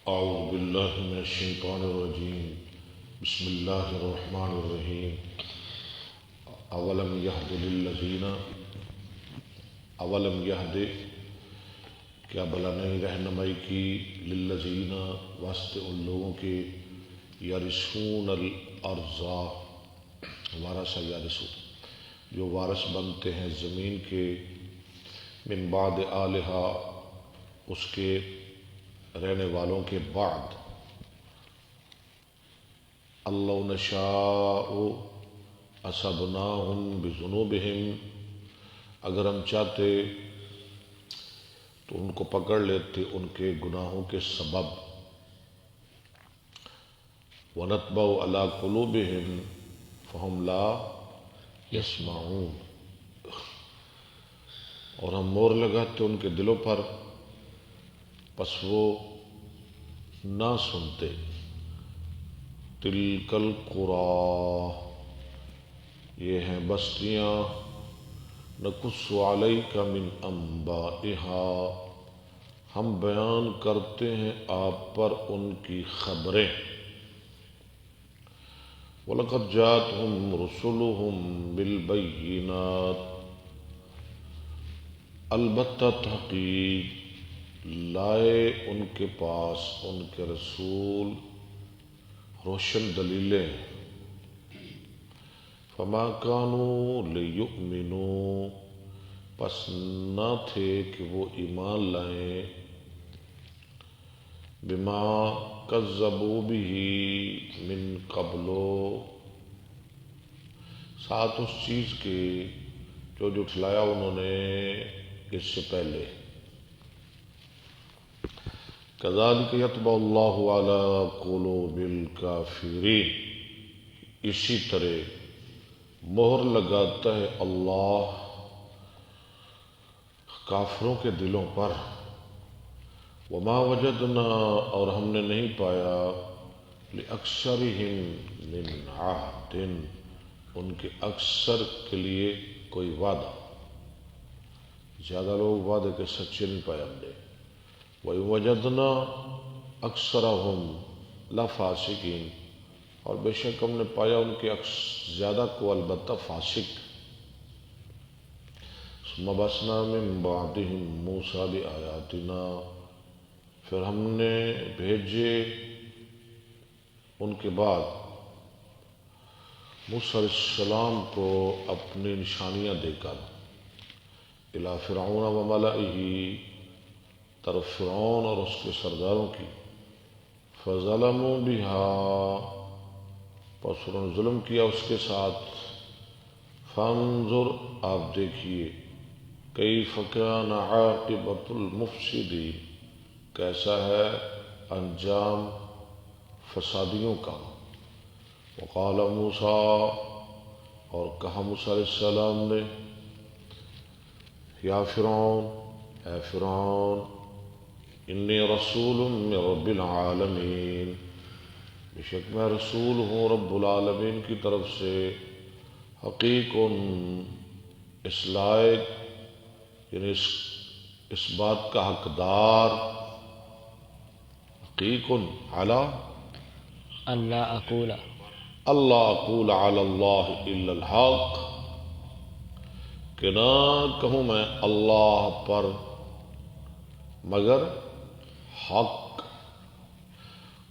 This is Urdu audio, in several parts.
اعوذ باللہ من الشیطان الرجیم بسم اللہ الرحمن الرحیم اولم یہد للذین اولم یہد کیا بلا نہیں رہنمائی کی للذین واسطے ان لوگوں کے یرثون الارض وارث یرثون جو وارث بنتے ہیں زمین کے من بعد آلہا اس کے رہنے والوں کے بعد اللہ نشاء اصبناہم بذنوبہم اگر ہم چاہتے تو ان کو پکڑ لیتے ان کے گناہوں کے سبب ونطبع علی قلوبہم فہم لا یسمعون اور ہم مور لگاتے ان کے دلوں پر پس وہ نہ سنتے تلک القری یہ ہیں بستیاں نقص علیک من انبائها ہم بیان کرتے ہیں آپ پر ان کی خبریں وَلَقَدْ جَاءَتْهُمْ رُسُلُهُمْ بِالْبَيِّنَاتِ البتہ تحقیق لائے ان کے پاس ان کے رسول روشن دلیلیں فما كانوا ليؤمنوا پس نہ تھے کہ وہ ایمان لائیں بما كذبوا به من قبل ساتھ اس چیز کے جو جھٹلایا انہوں نے اس سے پہلے كذلك يطبع الله على قلوب الكافرين اسی طرح مہر لگاتا ہے اللہ کافروں کے دلوں پر وما وجدنا اور ہم نے نہیں پایا لأکثرهم من عہد ان کے اکثر کے لیے کوئی وعدہ زیادہ لوگ وعدے کے سچے نہیں پائے ہم نے وَوَجَدْنَا أَكْثَرَهُمْ لَفَاسِقِينَ اور بے شک ہم نے پایا ان کے زیادہ کو البتہ فاسق ثُمَّ بَعَثْنَا مِن بَعْدِهِم مُوسَىٰ بِآيَاتِنَا پھر ہم نے بھیجے ان کے بعد موسیٰ علیہ السلام کو اپنی نشانیاں دے کر اِلَىٰ فِرْعَوْنَ وَمَلَئِهِ طرف فرعون اور اس کے سرداروں کی فَظَلَمُوا بِهَا پس انہوں نے ظلم کیا اس کے ساتھ فَانظُرْ آپ دیکھیے كَيْفَ كَانَ عَاقِبَةُ الْمُفْسِدِينَ کیسا ہے انجام فسادیوں کا وقال موسیٰ اور کہا موسیٰ علیہ السلام نے یا فرعون اے فرعون انی رسول من رب العالمین بے شک میں رسول ہوں رب العالمین کی طرف سے حقیق اس لائق یعنی اس بات کا حقدار حقیق علی اللہ اقول علی اللہ الا الحق کہ نہ کہوں میں اللہ پر مگر حق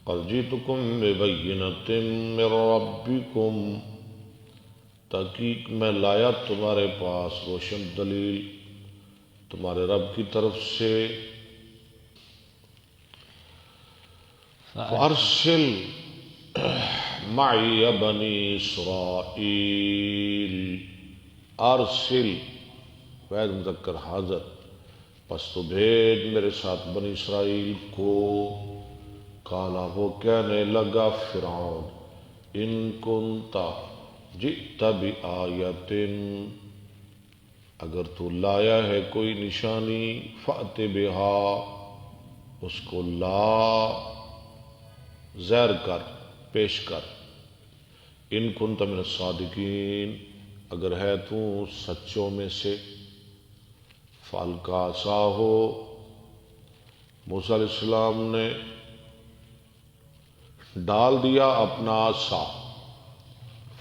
قد جئتکم ببینۃ من ربکم تحقیق میں لایا تمہارے پاس روشن دلیل تمہارے رب کی طرف سے فارسل معی بنی اسرائیل ارسل فعل مذکر حاضر پس تو بھیج میرے ساتھ بنی اسرائیل کو کالا وہ کہنے لگا فرعون ان کنتا جئت بآیت اگر تو لایا ہے کوئی نشانی فأت بہا اس کو لا زیر کر پیش کر ان کنت من الصادقین اگر ہے تو سچوں میں سے فالکا ساہو موسیٰ علیہ السلام نے ڈال دیا اپنا عصا،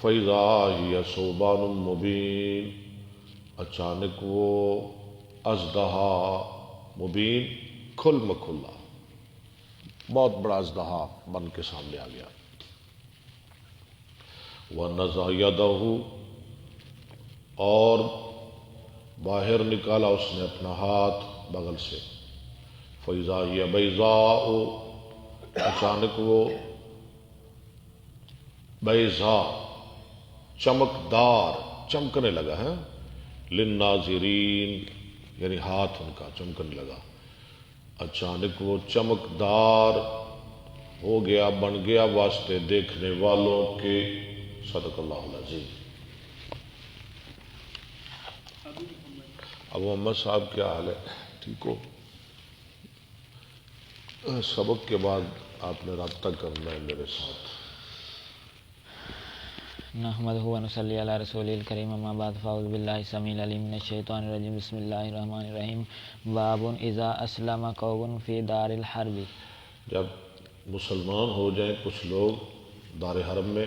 فَإِذَا هِيَ ثُعْبَانٌ مُبِينٌ، اچانک وہ اژدہا مبین کھل مکھلا، بہت بڑا اژدہا بن کے سامنے آ گیا۔ وَنَزَعَ يَدَهُ، اور باہر نکالا اس نے اپنا ہاتھ بغل سے، فَإِذَا هِيَ بَيْضَاءُ، اچانک وہ بیضاء چمکدار، چمکنے لگا ہے، للناظرین یعنی ہاتھ ان کا چمکنے لگا، اچانک وہ چمکدار ہو گیا، بن گیا واسطے دیکھنے والوں کے۔ صدق اللہ العظیم۔ ابو محمد صاحب کیا حال ہے؟ ٹھیک ہو؟ سبق کے بعد آپ نے رابطہ کرنا ہے میرے ساتھ۔ نحمدہ و نصلی علی رسول الکریم، اما بعد، فاعوذ باللہ السمیع العلیم من الشیطان الرجیم، بسم اللہ الرحمن الرحیم۔ باب اذا اسلم قوم فی دار الحرب، جب مسلمان ہو جائیں کچھ لوگ دار حرب میں،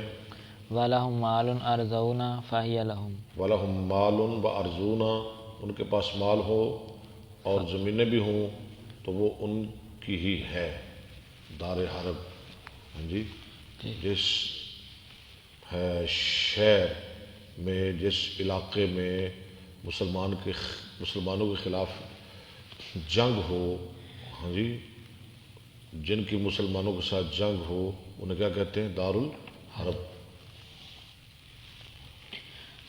وَلَهُمْ مَالٌ أَرْضُونَ فَهِيَ لَهُمْ، وَلَهُمْ مَالٌ وَأَرْضُونَ، ان کے پاس مال ہو اور زمینیں بھی ہوں تو وہ ان کی ہی ہے۔ دار حرب، ہاں جی، جس ہے شہر میں، جس علاقے میں مسلمانوں کے خلاف جنگ ہو، ہاں جی، جن کی مسلمانوں کے ساتھ جنگ ہو، انہیں کیا کہتے ہیں؟ دار الحرب۔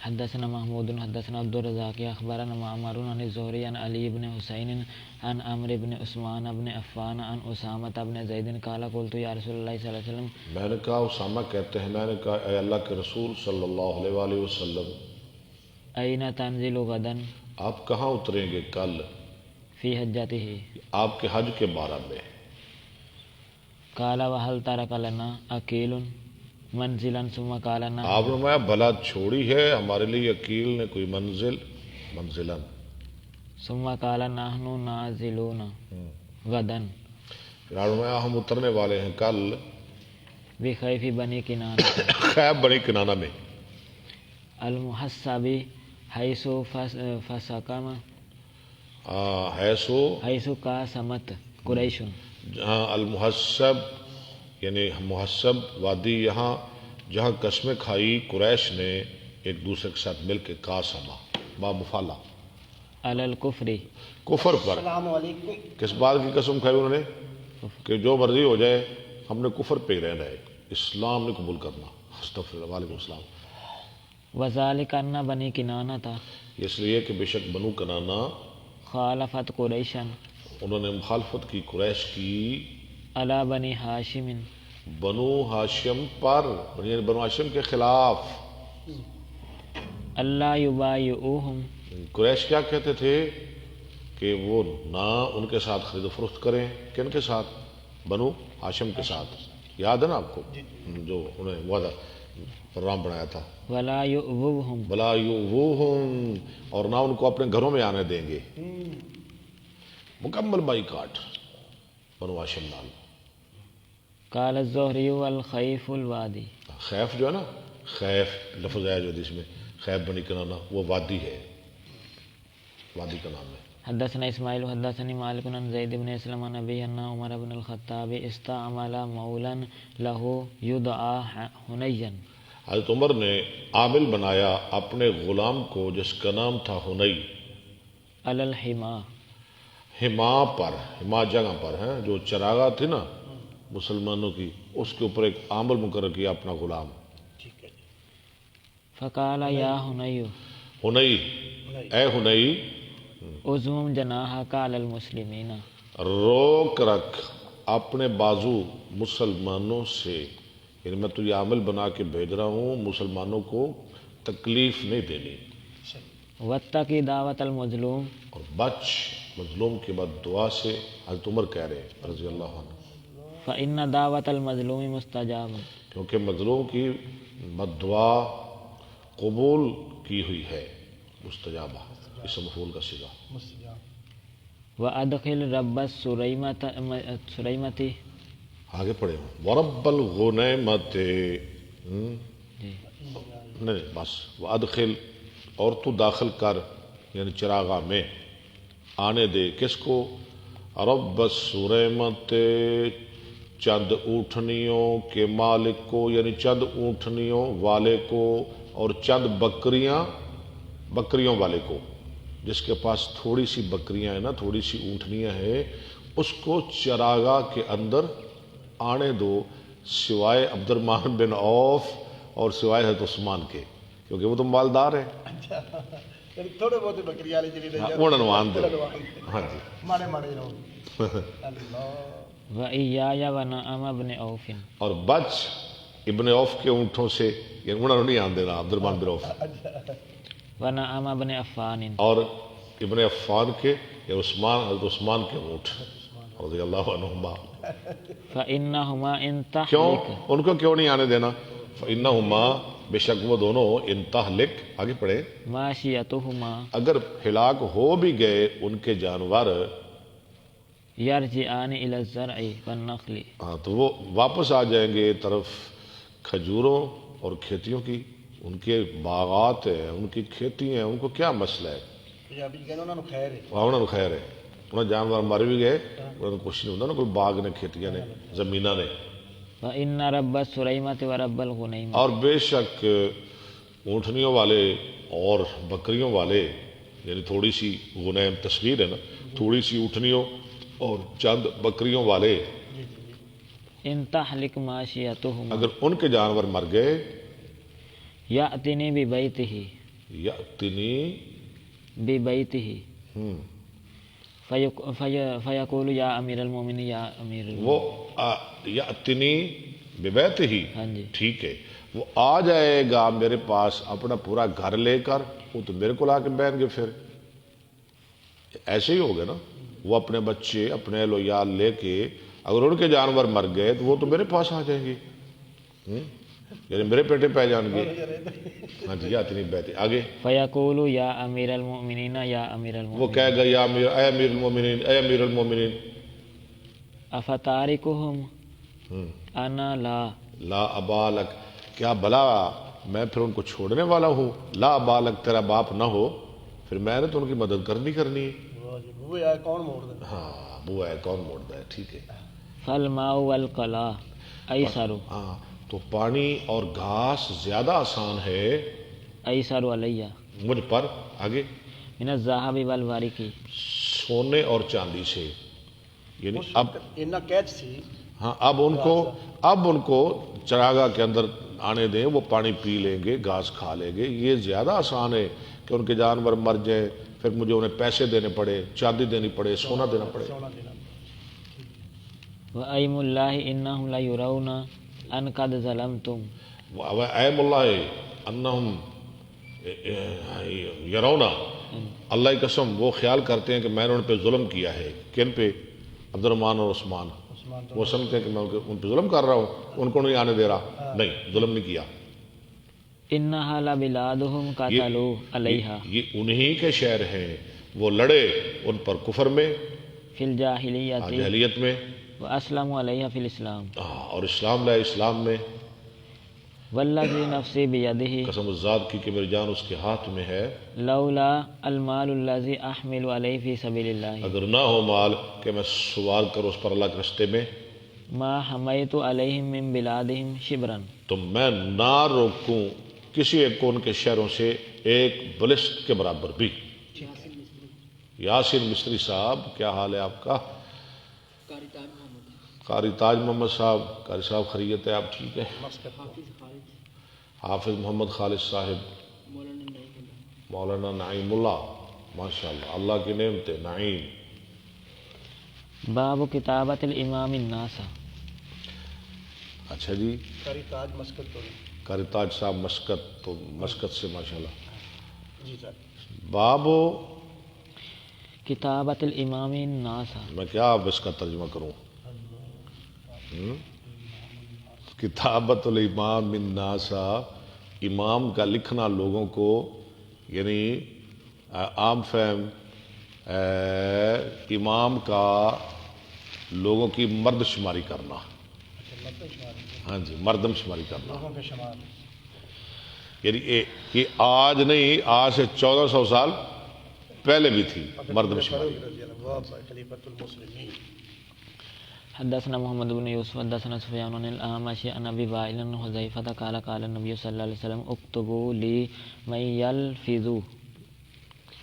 حدثنا محمود حدثنا عبد الرزاق اخبرنا معمر عن الزهري عن علي بن حسين عن عمرو بن عثمان بن عفان عن اسامہ بن زید قال قلت یا رسول اللہ صلی اللہ علیہ وسلم، میں نے کہا، اسامہ کہتے ہیں، میں نے کہا اے اللہ کے رسول صلی اللہ علیہ وآلہ وسلم، این تنزل غدا، آپ کہاں اتریں گے کل؟ فی حجته، آپ کے حج کے بارے میں۔ قال وهل ترك لنا اکیل منزلا، ثم قال نعم، آپ نے میں بھلا چھوڑی ہے ہمارے لیے عقیل نے کوئی منزلا؟ ثم قال نحن نازلون غدا پھر آپ نے میں ہم اترنے والے ہیں کل بخیف بنی کنانہ، خیب بنی کنانہ میں، المحسب حیث فسکم، حیث قاسمت قریش، جہاں المحسب یعنی محسب وادی، یہاں جہاں قسمیں کھائی قریش نے ایک دوسرے کے ساتھ مل کے، قاسمہ با مفالہ، علی الکفر، کفر پر۔ کس بات کی قسم کھائی انہوں نے؟ کہ جو مرضی ہو جائے ہم نے کفر پہ ہی رہنا ہے، اسلام نہیں قبول کرنا۔ استغفر اللہ، وعلیکم السلام۔ وذالک ان بنی کنانہ تھا، اس لیے کہ بے شک بنو کنانہ خالفت قریشن، انہوں نے مخالفت کی قریش کی، علی بنی ہاشم، بنو ہاشم پر، یعنی بنو ہاشم کے خلاف۔ اللہ یبایعوہم، قریش کیا کہتے تھے؟ کہ وہ نہ ان کے ساتھ خرید و فروخت کریں۔ کن کے ساتھ؟ بنو ہاشم کے ساتھ۔ یاد ہے نا آپ کو جو انہیں وعدہ پروگرام بنایا تھا؟ ولا یؤوہم، بلا یؤوہم، اور نہ ان کو اپنے گھروں میں آنے دیں گے۔ مکمل بائیکاٹ بنو ہاشم نال۔ قال الزہری والخیف الوادی، خیف جو ہے نا، خیف لفظ ہے جو حدیث میں، خیف بنی کنانہ وہ وادی ہے، وادی کا نام ہے۔ حدثنا اسماعیل حدثني مالک عن زید بن اسلم عن ابی ان عمر بن الخطاب استعمل مولا له يدعى حنیا، حضرت عمر نے عامل بنایا اپنے غلام کو جس کا نام تھا حنی، علی الحما، حما پر، حما جگہ پر ہے جو چراغاں تھی نا مسلمانوں کی، اس کے اوپر ایک عامل مقرر کیا اپنا غلام۔ فقال یا حنی، حنی، اے حنی، عزم جناحک علی المسلمین، روک رکھ اپنے بازو مسلمانوں سے، یعنی میں تجھے عامل بنا کے بھیج رہا ہوں، مسلمانوں کو تکلیف نہیں دینی، واتقی دعوت المظلوم، اور بچ مظلوم کے بعد دعا سے۔ حضرت عمر کہہ رہے ہیں رضی اللہ عنہ، فإن دعوت المظلوم مستجاب، کیونکہ مظلوم کی بد دعا قبول کی ہوئی ہے، مستجابہ، اس مفعول کا صیغہ۔ وادخل رب السریمۃ، آگے پڑھے ورب الغنیمت جی نہیں بس وادخل اور تو داخل کر یعنی چراغاہ میں آنے دے کس کو رب السریمت چند اونٹنیوں کے مالک کو یعنی چند اونٹنیوں والے کو اور چند بکریوں والے کو جس کے پاس تھوڑی سی بکریاں ہیں نا تھوڑی سی اونٹنیاں ہیں اس کو چراغاہ کے اندر آنے دو سوائے عبد الرحمن بن عوف اور سوائے حضرت عثمان کے کیونکہ وہ تو مالدار ہیں تھوڑے بہت بکری والے انہوں نے آن دے ہاں جی ماڑے ماڑے رہو اللہ وَإِيَّايَ وَنَعَمَ ابْنِ عَوْفٍ اور بچ ابن عوف کے اونٹوں سے یعنی انہوں نے نہیں آن دینا عبد الرحمن بن عوف وَنَعَمَ ابْنِ عَفَّانٍ اور ابن عفان کے یا حضرت عثمان کے اونٹ رضی اللہ عنہما فَإِنَّهُمَا إِن کیوں تَحْلِكَ ان کو کیوں نہیں آنے دینا فَإِنَّهُمَا بے شک وہ دونوں انتہلک آگے پڑھے مَاشِيَتُهُمَا اگر ہلاک ہو بھی گئے ان کے جانور يَرْجِعَانِ إِلَى الزَّرْعِ وَالنَّخْلِ ہاں تو وہ واپس آ جائیں گے طرف کھجوروں اور کھیتیوں کی ان کے باغات ہیں ان کی کھیتی ہیں ان کو کیا مسئلہ ہے پنجابی کہنا انہوں نے خیر ہے انہوں نے خیر ہے انہیں جانور مر بھی گئے انہوں نے کچھ نہیں ہوتا نا کوئی باغ نے کھیتیاں نے زمینہ نے وَإِنَّ رَبَّ السُّلَيْمَةِ وَرَبَّ الْغُنَيْمَةِ اور بے شک اونٹنیوں والے اور بکریوں والے یعنی تھوڑی سی غنیم تصویر ہے نا تھوڑی سی اونٹنیوں اور چند بکریوں والے إِن تَحْلِكْ مَاشِيَتُهُمَا اگر ان کے جانور مر گئے يَأْتِنِي بِبَيْتِهِ یأتنی فَيَقُولُ يَا أَمِيرَ الْمُؤْمِنِينَ يَا أَمِيرَ وہ الْمُؤْمِنِينَ یأتنی ببیت ہی ہاں جی ٹھیک ہے وہ آ جائے گا میرے پاس اپنا پورا گھر لے کر وہ تو میرے کو لا کے بیٹھ گے پھر ایسے ہی ہو گئے نا وہ اپنے بچے اپنے اہل و عیال لے کے اگر ان کے جانور مر گئے تو وہ تو میرے پاس آ جائیں گے یعنی میرے پیٹے پہ جان گے ہاں جی یاتنی بیت آگے فَيَقُولُ يَا أَمِيرَ الْمُؤْمِنِينَ يَا أَمِيرَ وہ الْمُؤْمِنِينَ کہے گا یا اے امیر المومنین اے امیر المومنین أَفَتَارِكُهُمْ أَنَا لَا لا ابالک کیا بلا میں پھر ان کو چھوڑنے والا ہوں لا ابالک تیرا باپ نہ ہو پھر میں نے تو ان کی مدد کرنی ہے وہ یار کون موڑ دے ہاں وہ ہے کون موڑتا ہے ٹھیک ہے فَالْمَاءُ وَالْقَلَا أَيْسَرُ ہاں تو پانی اور گھاس زیادہ آسان ہے أَيْسَرُ عَلَيَّ مجھ پر آگے من الذهب والورق سونے اور چاندی سے یعنی اب اتنا کیچ سی ہاں اب ان کو چراغاہ کے اندر آنے دیں وہ پانی پی لیں گے گھاس کھا لیں گے یہ زیادہ آسان ہے کہ ان کے جانور مر جائیں پھر مجھے انہیں پیسے دینے پڑے چاندی دینی پڑے سونا دینا پڑے سونا دینا وَأَيْمُ اللَّهِ إِنَّهُمْ لَيُرَوْنَ أَنْ قَدْ ظَلَمْتُمْ ایم اللہ انہم یرونا اللہ کی قسم وہ خیال کرتے ہیں کہ میں نے ان پہ ظلم کیا ہے کن پہ عبد الرحمن اور عثمان وہ سمجھتے ہیں کہ میں ان پہ ظلم کر رہا ہوں ان کو نہیں آنے دے رہا نہیں ظلم نہیں کیا إِنَّهَا لَبِلَادُهُمْ قَتَلُوا عَلَيْهَا یہ انہی کے شہر ہیں وہ لڑے ان پر کفر میں فِي الْجَاهِلِيَّةِ جاہلیت میں وَأَسْلَمُوا عَلَيْهَا فِي الْإِسْلَامِ اور اسلام لائے اسلام میں وَالَّذِي نَفْسِي بِيَدِهِ قسم الذات کی کہ میری جان اس کے ہاتھ میں ہے لولا المال الذي أحمل عليه في سبيل الله اگر نہ ہو مال کہ میں سوال کروں اس پر اللہ کے رستے میں ما حميت عليهم من بلادهم شبرا تو میں نہ روکوں کسی ایک کو ان کے شہروں سے ایک بلشت کے برابر بھی یاسین مصری صاحب کیا حال ہے آپ کا قاری تاج محمد صاحب قاری صاحب خیریت ہے آپ ٹھیک ہے حافظ محمد خالد صاحب مولانا نعیم اللہ ماشاءاللہ اللہ کی نعمت نعیم باب کتابت الامام الناس اچھا جی قاری تاج مسکت تو قاری تاج صاحب مسکت تو مسکت سے ماشاءاللہ جی سر باب کتابت الامام الناس میں کیا اب اس کا ترجمہ کروں کتابت الامام الناس امام کا لکھنا لوگوں کو یعنی عام فہم امام کا لوگوں کی مرد شماری کرنا پہ شمار ہے، ہاں جی، مردم شماری کرنا، لوگوں پہ شمار یعنی یہ آج نہیں، آج سے 1400 سال پہلے بھی تھی مردم شماری۔ رضی اللہ عنہ خلیفۃ المسلمین۔ حدثنا محمد بن یوسف حدثنا سفیان عن الأعمش عن ابی وائل عن حذیفہ قال قال النبی صلی اللہ علیہ وسلم اکتبوا لی من یلفظ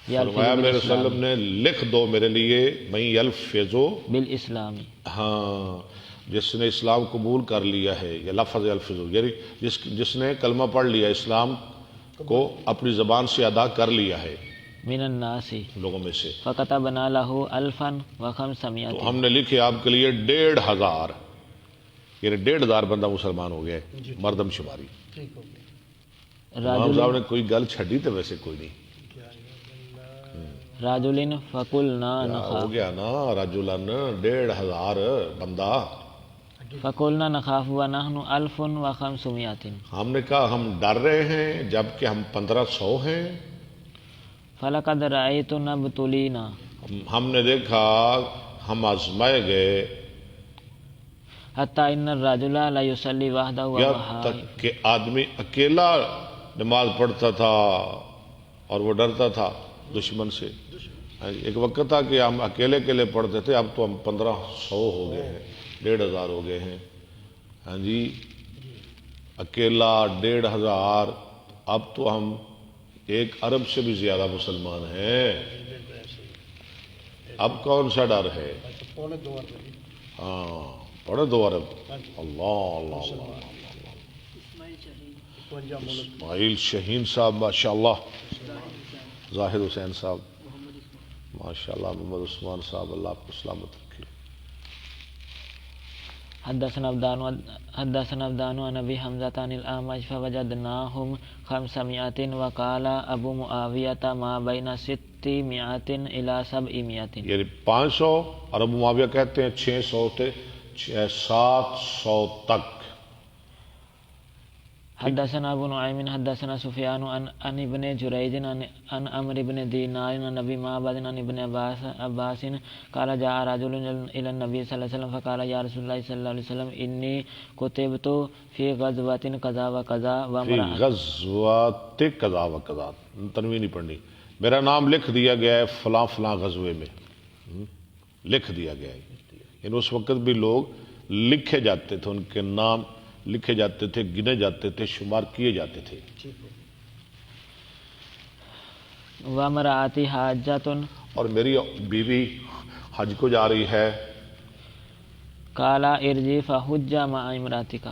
فرمایا میرے وسلم نے لکھ دو میرے لیے، من یلفظو، بالاسلام، ہاں جس نے اسلام قبول کر لیا ہے، یا لفظ یلفظو یعنی جس نے کلمہ پڑھ لیا، اسلام کو اپنی زبان سے ادا کر لیا ہے من الناس لوگوں میں سے، فکتبنا له 1500، تو ہم نے لکھے آپ کے لیے 1500، یعنی 1500 بندہ مسلمان ہو گیا ہے، مردم شماری۔ ٹھیک ہو گیا۔ امام صاحب نے کوئی گل چھڈی تو ویسے کوئی نہیں، راجل فقلنا کیا نخاف، ہو گیا نا، رجلن 1500 بندہ، فقلنا نخاف ونحن 1500، ہم نے کہا ہم ڈر رہے ہیں جبکہ ہم 1500 ہیں۔ فلقد رأيت نبتلینا، ہم نے دیکھا ہم آزمائے گئے، حتی ان الرجل لا يصلي وحده یہاں وهو تک کہ آدمی اکیلا نماز پڑھتا تھا اور وہ ڈرتا تھا دشمن سے۔ ایک وقت تھا کہ ہم اکیلے اکیلے پڑھتے تھے، اب تو ہم 1500 ہو گئے ہیں، 1500 ہو گئے ہیں، ہاں جی، اکیلا 1500، اب تو ہم 1 ارب سے بھی زیادہ مسلمان ہیں، اب کون سا ڈر ہے؟ پونے 2 ارب۔ ہاں پڑھے 2 ارب، اللہ اللہ اللہ۔ 52 ملک۔ اسماعیل شہین صاحب ماشاء اللہ، ظاہر حسین صاحب ماشاء اللہ، محمد عثمان صاحب، اللہ آپ کو سلامت رکھے۔ حدثنا عبدان عن ابي حمزة عن الأعمش فوجدناهم 500، وقال ابو معاوية ما بين 600 إلى 700، یعنی 500، اور ابو معاویہ کہتے ہیں 600 سے 700 تک۔ حدثنا ابو نعيم حدثنا سفيان عن ابن جريج عن عمرو بن دينار عن ابي معبد عن ابن عباس قال جاء رجل الى النبي صلى الله عليه وسلم فقال يا رسول الله صلى الله عليه وسلم اني كتبت في غزوة كذا وكذا فی وامرأة، غزوات کذا و کذا، تنوین نہیں پڑھنی، میرا نام لکھ دیا گیا ہے فلاں فلاں غزوے میں، لکھ دیا گیا ہے، یعنی اس وقت بھی لوگ لکھے جاتے تھے، ان کے نام لکھے جاتے تھے، گنے جاتے تھے، شمار کیے جاتے تھے۔ وامرأتي حاجة، اور میری بیوی حج کو جا رہی ہے، قال ارجع فحج مع امرأتك،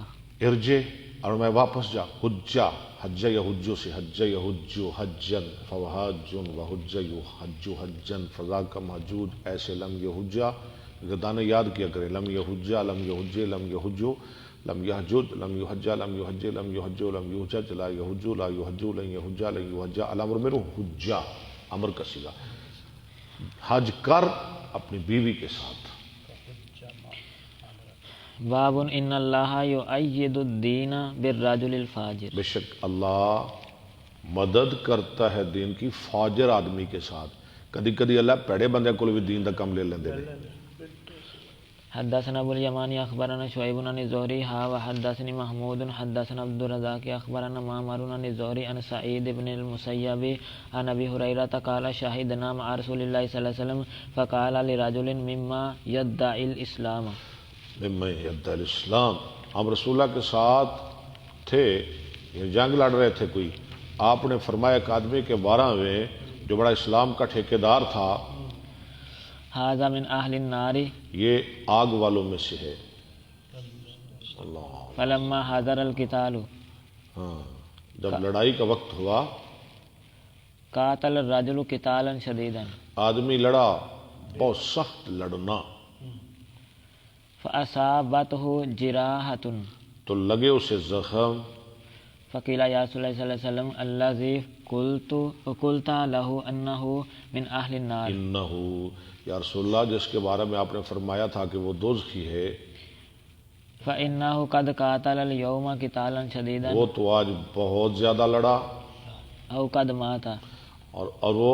ارجے، اور میں واپس جا، حجا، حج یحجو سے، حج یحجو حجن فوحاجن وحج یحجو حجن فذاک محجوج، ایسے لم یحجا گردانے یاد کیا کریں، لم یحجا، لم یحجے، لم یحجو، لم یحجد، لم یحجا، لم یحجے، لم یحجو، لم یحجج، لا یحجو، لا یحجو، لن یحجا، لن یحجا، الامر میں حجا، امر کا صیغہ، حج کر اپنی بیوی کے ساتھ۔ باب ان اللہ یؤید الدین بالرجل الفاجر، بے شک اللہ مدد کرتا ہے دین کی فاجر آدمی کے ساتھ، کدی کدی اللہ پیڑے بندے کو بھی دین دا کم لے لیندے نے۔ حدثنا ابو الیمانی اخبرنا شعیب عن الزہری وحدثني محمود حدثنا عبد الرزاق اخبرنا معمر عن الزہری عن سعید بن المسیب عن ابی ہریرہ قال شہدنا مع رسول اللہ صلی اللہ علیہ وسلم فقال لرجل مما يدعي الاسلام، ممن یدعی الاسلام، ہم رسول اللہ کے ساتھ تھے، یہ جنگ لڑ رہے تھے کوئی، آپ نے فرمایا ایک آدمی کے بارے میں جو بڑا اسلام کا ٹھیکیدار تھا، ھذا من اہل النار، یہ آگ والوں میں سے ہے۔ اللہ، فلما حضر القتال، ہاں جب لڑائی کا وقت ہوا، قاتل الرجل قتالا شدیدا، آدمی لڑا بہت سخت لڑنا، فاصابته جراحۃ، تو لگے اسے زخم، فقیل یا رسول اللہ صلی اللہ علیہ وسلم الذی قلت له انه من اہل النار، انہو، یا رسول اللہ جس کے بارے میں آپ نے فرمایا تھا کہ وہ دوزخی ہے، فإنه قد قاتل اليوم قتالا شديدا وہ تو آج بہت زیادہ لڑا أو قد مات، اور وہ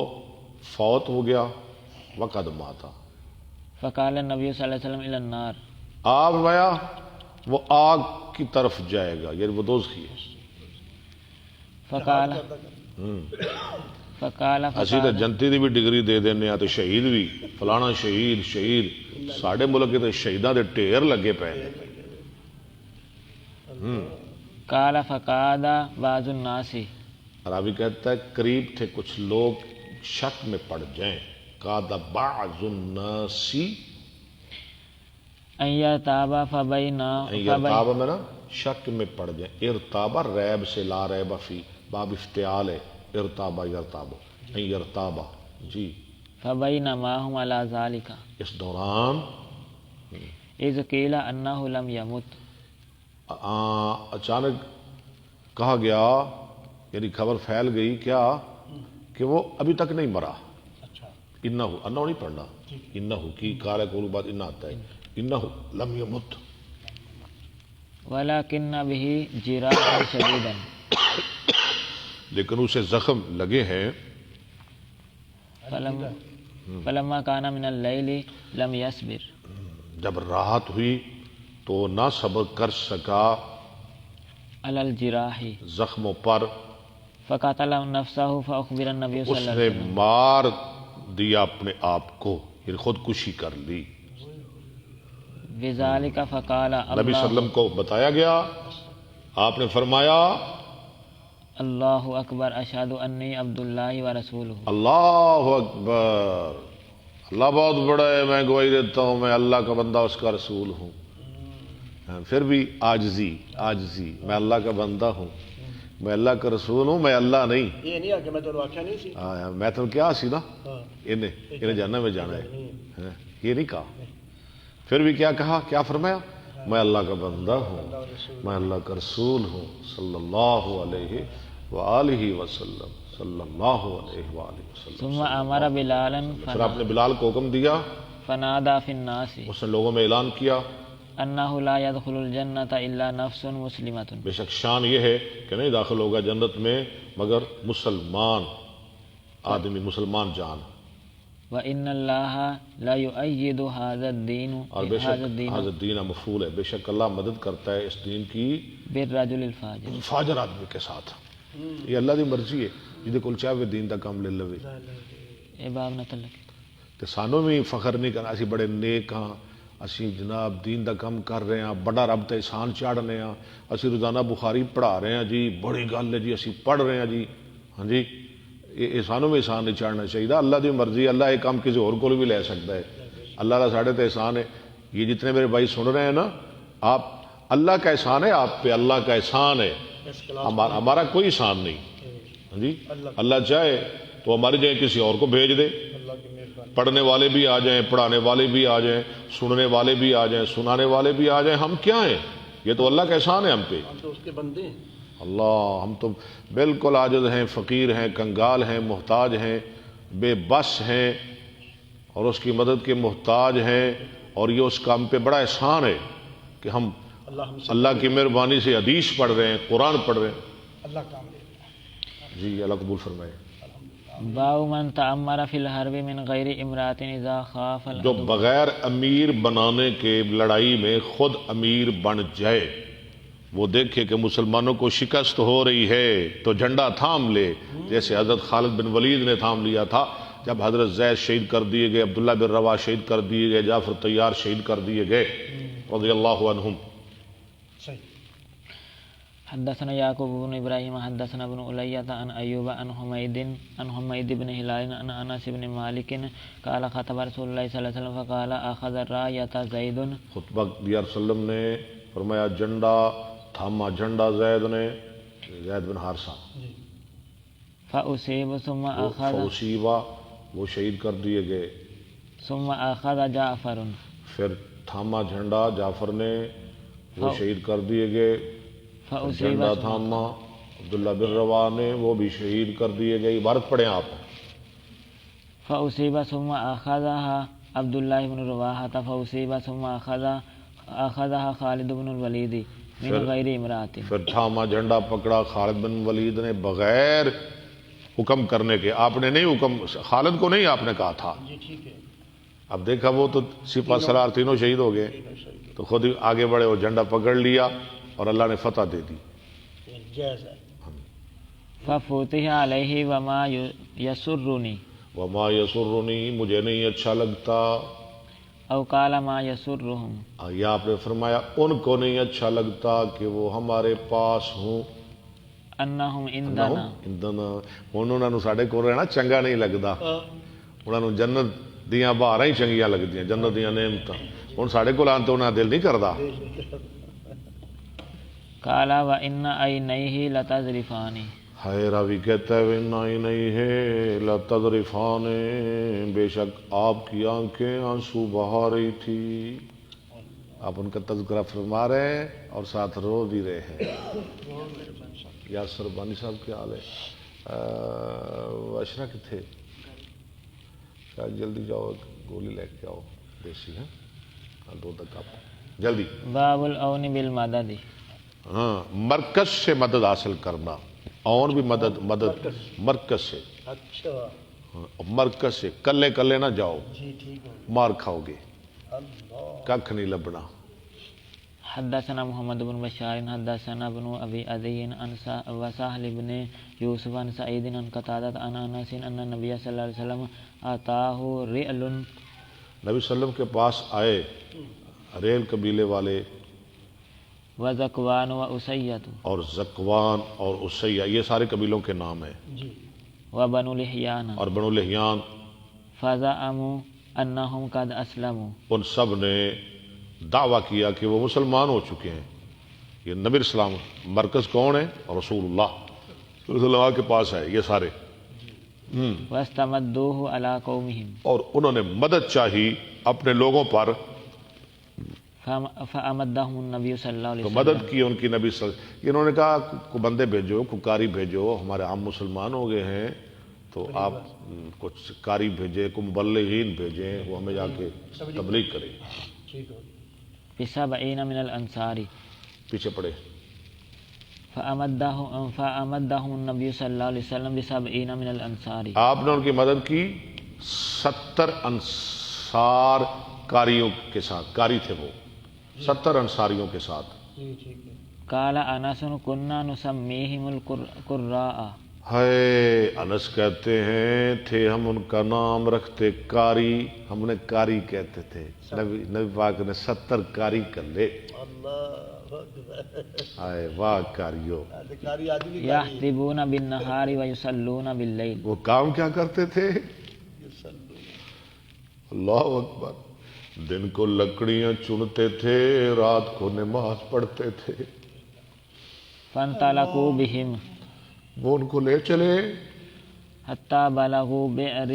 فوت ہو گیا، وقد ماتا۔ فقال النبي صلى الله عليه وسلم إلى النار، آپ گیا وہ آگ کی طرف جائے گا، یعنی وہ دوزخی ہے۔ فقال فقال اسی تو جنتی دی بھی ڈگری دے دینے تو شہید بھی فلانا شہید ساڈے ملک کے شہیداں دے ڈھیر لگے پے نے۔ قال فقاد بعض الناس راوی کہتا ہے قریب تھے کچھ لوگ شک میں پڑ جائیں، قاد بعض الناس ان یرتاب فبینا ارتابہ میں نا شک میں پڑ جائیں، ارتابہ ریب سے لا ریب فی باب افتعال ہے، ارتابہ یرتابہ ان یرتابہ جی فبینما هم علی ذلک اس دوران اذ قیل انه لم يمت اچانک کہا گیا، یعنی خبر پھیل گئی کیا کہ وہ ابھی تک نہیں مرا۔ اچھا انہو نہیں پڑھنا، انہو کی کال کو بعد انہ آتا ہے، انہو لم یمت ولکن به جراح شدیدا لیکن اسے زخم لگے ہیں۔ فلما کان من اللیل لم یصبر جب رات ہوئی تو نہ صبر کر سکا علی الجراح زخموں پر، فقتل نفسه فاخبر النبی اس صلی اللہ نے علیہ وسلم مار دیا اپنے آپ کو، یعنی خودکشی کر لی۔ بذالک فقال نبی صلی اللہ علیہ اللہ وسلم کو بتایا گیا، آپ نے فرمایا اللہ اکبر اشہد انی عبداللہ ورسولہ، اللہ اکبر، اللہ بہت بڑا ہے، میں گواہی دیتا ہوں میں اللہ کا بندہ اس کا رسول ہوں۔ پھر بھی عاجزی میں اللہ کا بندہ ہوں، میں اللہ کا رسول ہوں، میں اللہ نہیں۔ یہ نہیں کہ میں تو آخیا نہیں سی میں تو کیا سی نا ہاں انہیں جانا میں جانا ہے، یہ نہیں کہا۔ پھر بھی کیا کہا، کیا فرمایا، میں اللہ کا بندہ ہوں، میں اللہ کا رسول ہوں، صلی اللہ علیہ وآلہ وسلم، صلی اللہ علیہ وآلہ وسلم۔ ثم امر بلالا پھر آپ نے بلال کو حکم دیا، فنادى في الناس اس نے لوگوں میں اعلان کیا، انه لا يدخل الجنة الا نفس مسلمة، بے شک شان یہ ہے کہ نہیں داخل ہوگا جنت میں مگر مسلمان آدمی، مسلمان جان۔ وان الله لا يؤيد هذا الدين اور بے شک هذا الدين حاضر دین مفعول ہے، بے شک اللہ مدد کرتا ہے اس دین کی بالرجل الفاجر۔ فاجر آدمی کے ساتھ۔ یہ اللہ دی مرضی ہے، جہدے کول چاہے دین دا کام لے لوے۔ اے باب نہ تلک تے سانوں بھی فخر نہیں کرنا، اسی بڑے نیک ہاں، اسی جناب دین دا کام کر رہے ہیں، بڑا رب تے احسان چاڑھنے ہاں، اسی روزانہ بخاری پڑھا رہے ہیں جی، بڑی گل ہے جی، اسی پڑھ رہے ہیں جی، ہاں جی، یہ سانوں میں احسان نہیں چاڑھنا چاہیے۔ اللہ دی مرضی، اللہ یہ کام کسی اور کو بھی لے سکتا ہے، اللہ کا ساڑھے تے احسان ہے۔ یہ جتنے میرے بھائی سن رہے ہیں نا، آپ اللہ کا احسان ہے آپ پہ، اللہ کا احسان ہے، ہمارا کوئی احسان نہیں۔ ہاں جی، اللہ چاہے تو ہماری جگہ کسی اور کو بھیج دے، پڑھنے والے بھی آ جائیں، پڑھانے والے بھی آ جائیں، سننے والے بھی آ جائیں، سنانے والے بھی آ جائیں، ہم کیا ہیں؟ یہ تو اللہ کا احسان ہے ہم پہ۔ ہم تو اس کے بندے ہیں۔ اللہ، ہم تو بالکل عاجز ہیں، فقیر ہیں، کنگال ہیں، محتاج ہیں، بے بس ہیں، اور اس کی مدد کے محتاج ہیں، اور یہ اس کا ہم پہ بڑا احسان ہے کہ ہم اللہ کی مہربانی سے حدیث پڑھ رہے ہیں، قرآن پڑھ رہے ہیں۔ اللہ کام لے۔ جی اللہ قبول فرمائے۔ باو من تعمر فی الحرب من غیر امرات اذا خاف جو بغیر امیر بنانے کے لڑائی میں خود امیر بن جائے، وہ دیکھے کہ مسلمانوں کو شکست ہو رہی ہے تو جھنڈا تھام لے، جیسے حضرت خالد بن ولید نے تھام لیا تھا جب حضرت زید شہید کر دیے گئے، عبداللہ بن رواح شہید کر دیے گئے، جعفر طیار شہید کر دیے گئے رضی اللہ عنہم۔ صحیح۔ حدثنا یعقوب بن ابراہیم حدثنا ابن علیۃ عن ایوب عن حمید بن ہلال عن انس بن مالک قال خطب رسول اللہ صلی اللہ علیہ وسلم فقال اخذ الراية زید، خطبہ دیا رسول اللہ نے، فرمایا جھنڈا تھاما جھنڈا زید نے، زید بن حارثہ، فاصیب ثم اخذ فوسیبا وہ شہید کر دیے گئے، ثم اخذ جعفر، پھر تھاما جھنڈا جعفر نے، وہ شہید کر دیے گئے، فاصیب جھنڈا تھاما عبداللہ بن رواح نے، وہ بھی شہید کر دیے گئے۔ عبارت پڑھیں آپ۔ فاصیب ثم اخذها عبد الله بن رواحة فاصیب ثم اخذها خالد بن الولید من غیر امرات، پھر تھاما جھنڈا پکڑا خالد بن ولید نے بغیر حکم کرنے کے، آپ نے نہیں حکم، خالد کو نہیں آپ نے کہا تھا، جی ٹھیک ہے۔ اب دیکھا وہ تو سپہ سالار تینوں شہید ہو گئے، تو خود ہی آگے بڑھے، وہ جھنڈا پکڑ لیا اور اللہ نے فتح دے دی۔ جائز ہے۔ ففتح علیہ وما یسرنی، وما یسرنی، مجھے نہیں اچھا لگتا، او قال ما یسرہم، یا آپ نے فرمایا ان کو نہیں اچھا لگتا کہ وہ ہمارے پاس ہوں، انہم عندنا، انہوں نے ساڈے کول رہنا چنگا نہیں لگتا، انہوں نے جنت دیاں بہاراں ہی چنگیاں لگدیاں، جنت دیاں نعمتاں، ہن ساڈے کول آن تے انہاں دل نہیں کردا۔ قال وان عینیہ لتذرفان، ہے راوی کہتا ہے وہ نہیں ہے لتذرفان، بے شک آپ کی آنکھیں آنسو بہا رہی تھی، آپ ان کا تذکرہ فرما رہے ہیں اور ساتھ رو بھی رہے ہیں۔ یاسر ربانی صاحب کیا حال ہے؟ اشرا کتنے؟ جلدی جاؤ، گولی لے کے آؤ دیسی، ہے 2 کپ جلدی۔ باب العون بالمدد، ہاں، مرکز سے مدد حاصل کرنا، اور بھی مدد مرکز سے، اچھا مرکز سے، کلے کلے نہ جاؤ، جی ٹھیک ہے۔ مار کھاؤ گے، اللہ ککھ نہیں لبنا۔ حدثنا محمد بن بشار حدثنا ابن ابي عدي عن وسهل بن يوسف عن سعيد عن قتادة عن انس ان النبي صلى الله عليه وسلم اتاه رئل، نبی صلی اللہ علیہ وسلم کے پاس آئے ریل قبیلے والے، وزكوان واسية اور زکوان اور اسیہ، یہ سارے قبیلوں کے نام ہیں، جی وبنو لحيان، اور بنو لحیان، فزعموا انهم قد اسلموا، ان سب نے دعویٰ کیا کہ وہ مسلمان ہو چکے ہیں۔ یہ نبی اسلام مرکز کون ہے؟ رسول اللہ صلی اللہ علیہ وسلم کے پاس ہے یہ سارے، واستمدوه على قومهم، اور انہوں نے مدد چاہی اپنے لوگوں پر، فامدهم النبي صلى الله عليه تو وسلم، مدد کی ان کی نبی صلی اللہ علیہ وسلم۔ انہوں نے کہا کو بندے بھیجو، کو کاری بھیجو، ہمارے عام مسلمان ہو گئے ہیں تو آپ کچھ کاری بھیجیں، کو مبلغین بھیجیں، وہ ہمیں جا کے تبلیغ کریں۔ ٹھیک ہے۔ بسبعين من الانصار، پیچھے پڑے، فامدهم النبي صلى الله عليه وسلم بسبعين من الانصار، آپ نے ان کی مدد کی 70 انصار کاریوں کے ساتھ، کاری تھے وہ 70 انصاریوں کے ساتھ۔ جی ٹھیک ہے۔ قال انس كنا نسميهم القراء، ہے انس کہتے ہیں تھے ہم ان کا نام رکھتے کاری، ہم نے کاری کہتے تھے، نبی پاک نے 70 کاری کر لے، اللہ اکبر، ہائے واہ کاریو۔ ادھکاری آدمی کی يحتبون بالنهار ويصلون بالليل، وہ کام کیا کرتے تھے؟ اللہ اکبر، دن کو لکڑیاں چنتے تھے، رات کو نماز پڑھتے تھے، فانطلقوا بهم وہ ان کو لے چلے حتى بلغوا بئر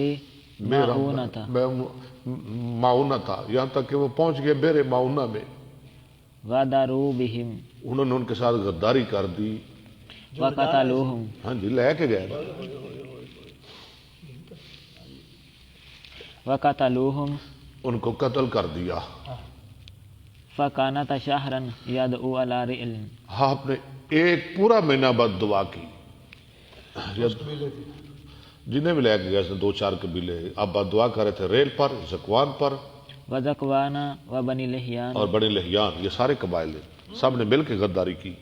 معونة، معاونہ تھا، یہاں تک کہ وہ پہنچ گئے بیر معاونہ میں، غدروا بهم انہوں نے ان کے ساتھ غداری کر دی، وقتلوهم، ہاں جی لے کے گئے نا، وقتلوهم، ان کو قتل کر دیا۔ فكانت شهرا يدعو على رئل، آپ نے ایک پورا مہینہ بعد دعا کی، جنہیں بھی لے کے گئے 2-4 قبیلے، اب بد دعا کر رہے تھے ریل پر، زکوان پر وزكوان وبني لحيان، اور بنی لحیان، یہ سارے قبائل سب نے مل کے غداری کی۔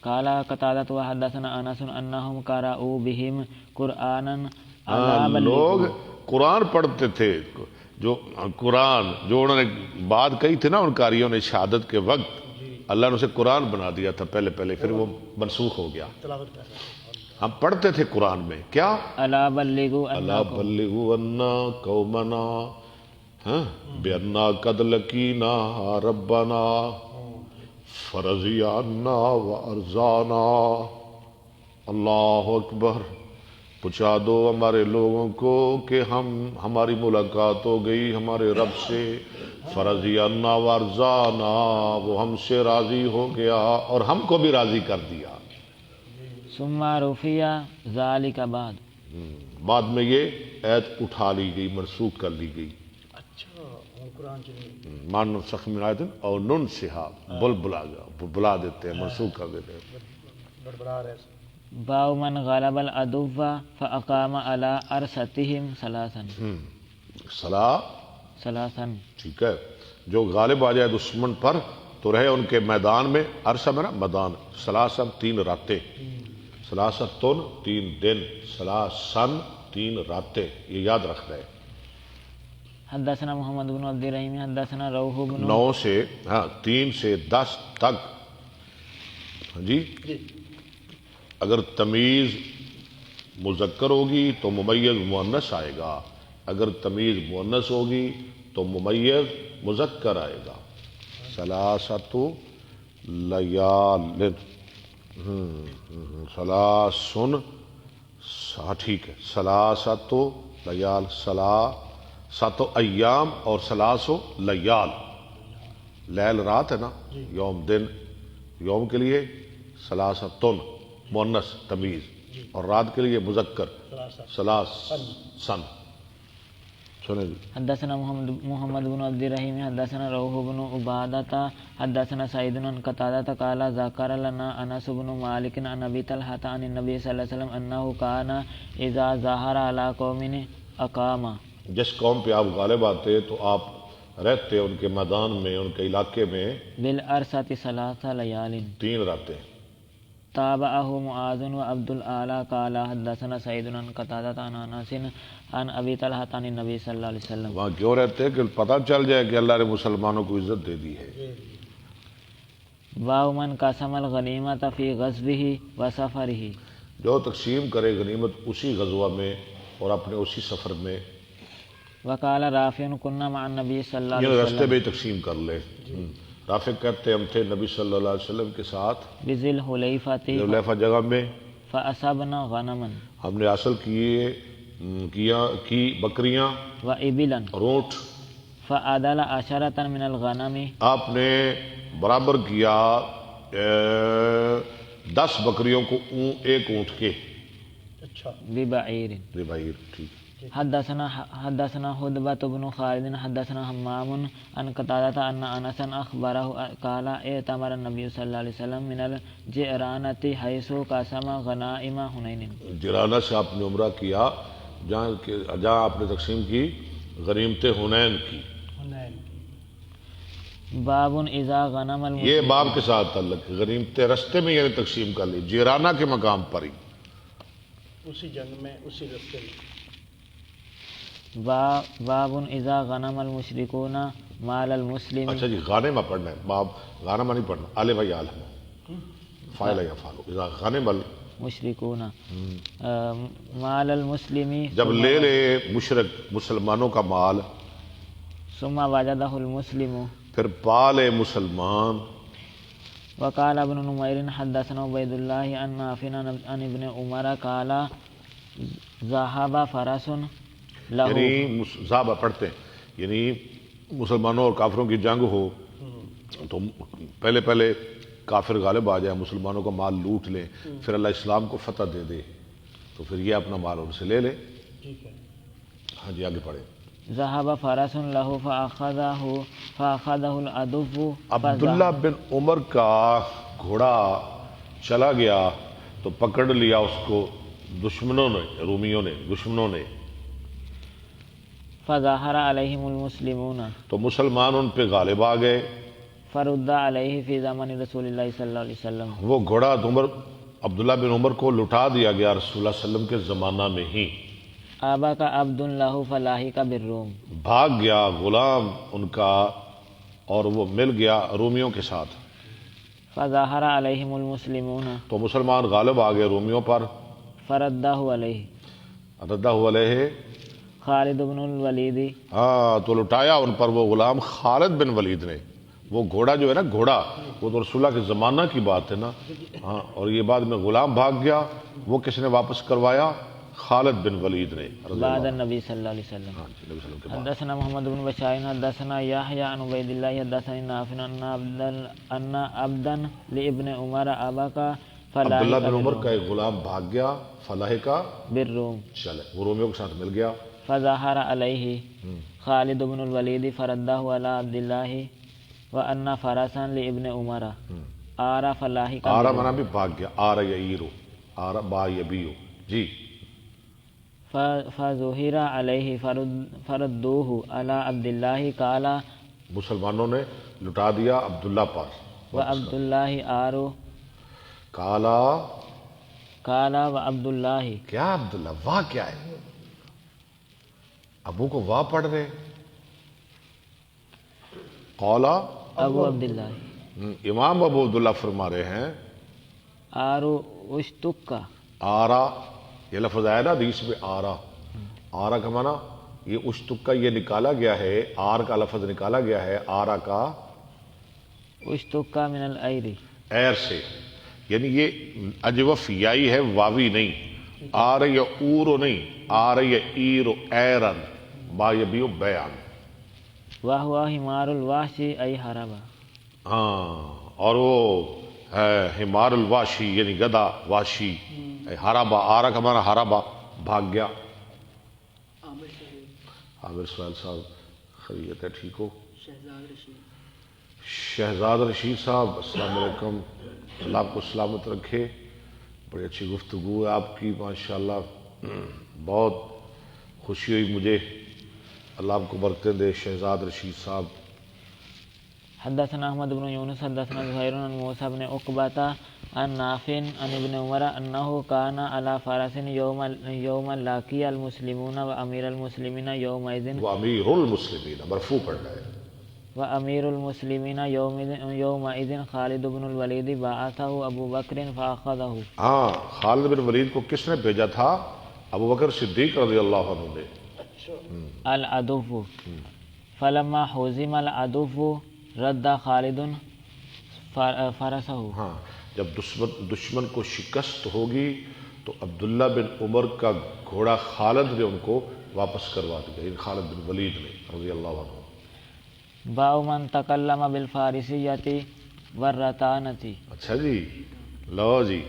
قال قتادة وحدثنا انس انهم قرأوا بهم قرآنا على لوگ قرآن پڑھتے تھے، جو قرآن جو انہوں نے بات کہی تھی نا ان کاریوں نے شہادت کے وقت، اللہ نے اسے قرآن بنا دیا تھا پہلے، پھر وہ منسوخ ہو گیا۔ تلاوت کر رہے ہیں۔ ہم پڑھتے تھے قرآن میں کیا؟ الا بلغوا اللہ بلغوا عنا قومنا بأننا قد لقينا ربنا فرضي عنا وارضانا، اللہ اکبر، پہنچا دو ہمارے لوگوں کو کہ ہماری ملاقات ہو گئی ہمارے رب سے، فرضی عنا وارضانا، وہ ہم سے راضی ہو گیا اور ہم کو بھی راضی کر دیا۔ ثم رفع ذلك بعد میں یہ ایت اٹھا لی گئی، منسوخ کر لی گئی۔ اچھا اور قرآن چلیے مان نسخ من آیت اور ننسھا، بلا دیتے ہیں، منسوخ کر دیتے ہیں۔ بڑبڑا رہے ہیں۔ باو من غلب العدو فاقام على ارستهم ثلاثا، ثلاثا ٹھیک ہے، جو غالب آ جائے دشمن پر تو رہے ان کے میدان میں، عرصہ میں نا میدان، سلاسن 3 راتیں، سلاستن 3 دن، سلاسن 3 راتیں، یہ یاد رکھ رہے۔ حدثنا محمد بن عبد الرحیم حدثنا روح بن 9 سے 3 سے 10 تک، ہاں جی، اگر تمیز مذکر ہوگی تو ممیز مؤنث آئے گا، اگر تمیز مؤنث ہوگی تو ممیز مذکر آئے گا۔ ثلاثۃ لیال، ثلاسن، ٹھیک ہے، ثلاثۃ لیال، ثلاثۃ ایام اور ثلاث لیال، لیل رات ہے نا، یوم دن، یوم کے لیے ثلاثتن مؤنث تمیز، اور رات کے لیے مذکر ثلاثن۔ سنیں جی، حدثنا محمد بن عبد الرحیم حدثنا روح بن عبادة حدثنا سعید بن قتادة قال ذكر لنا انس بن مالك عن ابي طلحة عن النبي صلی اللہ علیہ وسلم انه كان اذا ظهر على قوم اقام، جس قوم پہ آپ غالب آتے تو آپ رہتے ان کے میدان میں، ان کے علاقے میں بالارصة 3 ليال۔ 3 راتیں۔ تابعه معاذ وعبد الأعلى قال حدثنا سعيد بن قتادة عن انس عن ابي طلحة عن النبي صلی اللہ علیہ وسلم۔ وہاں کیوں رہتے ہیں کہ پتہ چل جائے کہ اللہ نے مسلمانوں کو عزت دے دی ہے۔ باب من قسم الغنیمۃ فی غزوہ وسفرہ، جو تقسیم کرے غنیمت اسی غزوہ میں اور اپنے اسی سفر میں، وقال رافع کنا مع النبی صلی اللہ یہ علیہ راستے وسلم میں تقسیم کر لے۔ رافع کہتے ہم تھے نبی صلی اللہ علیہ وسلم کے ساتھ بذی الحلیفۃ ذوالحلیفہ جگہ میں، فاصبنا غنما ہم نے حاصل کی بکریاں وابلا اور اونٹ، فعدل 10 من الغنم آپ نے برابر کیا 10 بکریوں کو ایک اونٹ کے، اچھا، ببعیر۔ بھائی ٹھیک۔ حدثنا حدبة بن خالد حدثنا حمام عن قتادة ان انسا اخبره قال ائتمر النبي صلی اللہ علیہ وسلم من الجعرانة حيث قسم غنائم حنین۔ جرانہ سے آپ نے عمرہ کیا جہاں آپ نے تقسیم کی غنیمت حنین کی۔ حنین، باب اذا غنم یہ باب کے ساتھ تعلق ہے، غنیمت رستے میں یعنی تقسیم کر لی، جیرانہ کے مقام پر ہی۔ اسی جنگ میں، اسی رستے میں۔ باب اذا غنم المشركون مال المسلم۔ اچھا جی، غانمہ پڑھنا ہے، باب غانمہ نہیں پڑھنا، آلے بھائی عالم فائل یا فالو، اذا غانم مشركون مال المسلم، جب لے لے مشرک مسلمانوں کا مال، ثم وجده المسلم، پھر پالے مسلمان۔ وقال ابن نمیر حدثنا عبید اللہ عن نافع عن ابن عمر قال ذهب فرس له، یعنی صحابہ پڑھتے ہیں، یعنی مسلمانوں اور کافروں کی جنگ ہو تو پہلے کافر غالب آ جائے، مسلمانوں کا مال لوٹ لیں، پھر اللہ اسلام کو فتح دے دے تو پھر یہ اپنا مال ان سے لے لے۔ ٹھیک ہے، ہاں جی آگے پڑھیں۔ ذهب فرس له فأخذه العدو، عبداللہ بن عمر کا گھوڑا چلا گیا تو پکڑ لیا اس کو دشمنوں نے، رومیوں نے، دشمنوں نے، فظاہر علیہم المسلمون، تو مسلمان ان پہ غالب آ گئے۔ فرد علیہ فی زمان رسول اللہ صلی اللہ علیہ وسلم، وہ گھوڑا عبداللہ بن عمر کو لٹا دیا گیا رسول اللہ صلی اللہ علیہ وسلم کے زمانہ میں ہی۔ آبا کا عبد اللہ فلاحی کا بالروم، بھاگ گیا غلام ان کا اور وہ مل گیا رومیوں کے ساتھ، فظاہر علیہم المسلمون، تو مسلمان غالب آ گئے رومیوں پر۔ فردہ علیہ ردہ علیہ، خالد بن الولید، ہاں تو لٹایا ان پر وہ غلام خالد بن ولید نے۔ وہ گھوڑا جو ہے نا، گھوڑا وہ تو رسول اللہ کے زمانہ کی بات ہے نا، ہاں، اور یہ بعد میں غلام بھاگ گیا، وہ کس نے واپس کروایا؟ خالد بن ولید نے رضی بعد اللہ عنہ۔ النبی صلی اللہ علیہ وسلم۔ ہاں جی، نبی صلی اللہ علیہ وسلم کے بعد۔ حدثنا محمد بن بشار حدثنا یحیی عن عبید اللہ حدثنی نافع ان عبدا لابن عمر ابکا فلاح عبداللہ بن عمر کا ایک غلام بھاگ گیا فلاح کا، بالروم، چلے وہ رومیوں کے ساتھ مل گیا۔ فظاہر علیہ خالد بن الولید فردہ علی عبداللہ وان فرسا لابن عمر آرا فلاحی کا آرا منا بھی بھاگ گیا، آرا یا ایرو، آرا با یا بیو، جی۔ فظہر علیہ فردوہ علی عبداللہ قال مسلمانوں نے لٹا دیا عبداللہ پر. و عبداللہ آرو کالا قال و عبداللہ کیا عبداللہ واہ کیا ہے؟ ابو کو واہ پڑھ رہے. قالا ابو عبداللہ امام ابو عبداللہ فرما رہے ہیں آرو اشتکا آرا، یہ لفظ آیا نا حدیث میں آرا. آرا کا معنی یہ اشتک کا یہ نکالا گیا ہے، آر کا لفظ نکالا گیا ہے آرا کا اشتکا من العیری ایر سے، یعنی یہ اجوف یائی ہے واوی نہیں. آر یا اورو نہیں، آر یا ایرو ایرن با یبیو بیان. وہو حمار الوحشی ای حربا. ہاں، اور وہ ہے حمار الواشی یعنی گدا واشی. ہرابا، آرا کا معنی ہرابا بھاگ گیا. عامر سہیل صاحب خیریت ہے؟ ٹھیک ہو؟ شہزاد رشید صاحب السلام علیکم، اللہ آپ کو سلامت رکھے. بڑی اچھی گفتگو ہے آپ کی ماشاءاللہ، بہت خوشی ہوئی مجھے. اللہ آپ کو برکتیں دے شہزاد رشید صاحب. حدثنا احمد بن یونس حدثنا زہیر عن موسیٰ بن عقبۃ عن نافع عن ابن عمر انہ کان علی فرس یوم لاقی المسلمون و امیر المسلمین یومئذ وہ امیر المسلمین مرفوع پڑھنا ہے. و امیر المسلمین یومئذ خالد بن الولید بعثہ ابو بکر فاخذہ. ہاں، خالد بن ولید کو کس نے بھیجا تھا؟ ابو بکر صدیق رضی اللہ عنہ نے. العدو فلما حزم العدو رد خالد فرسہ. ہاں، جب دشمن کو شکست ہوگی تو عبداللہ بن عمر کا گھوڑا خالد نے ان کو واپس کروا دیا، خالد بن ولید نے رضی اللہ عنہ. باؤ من تکلم بالفارسیۃ والرتانۃ. اچھا جی، لو جی،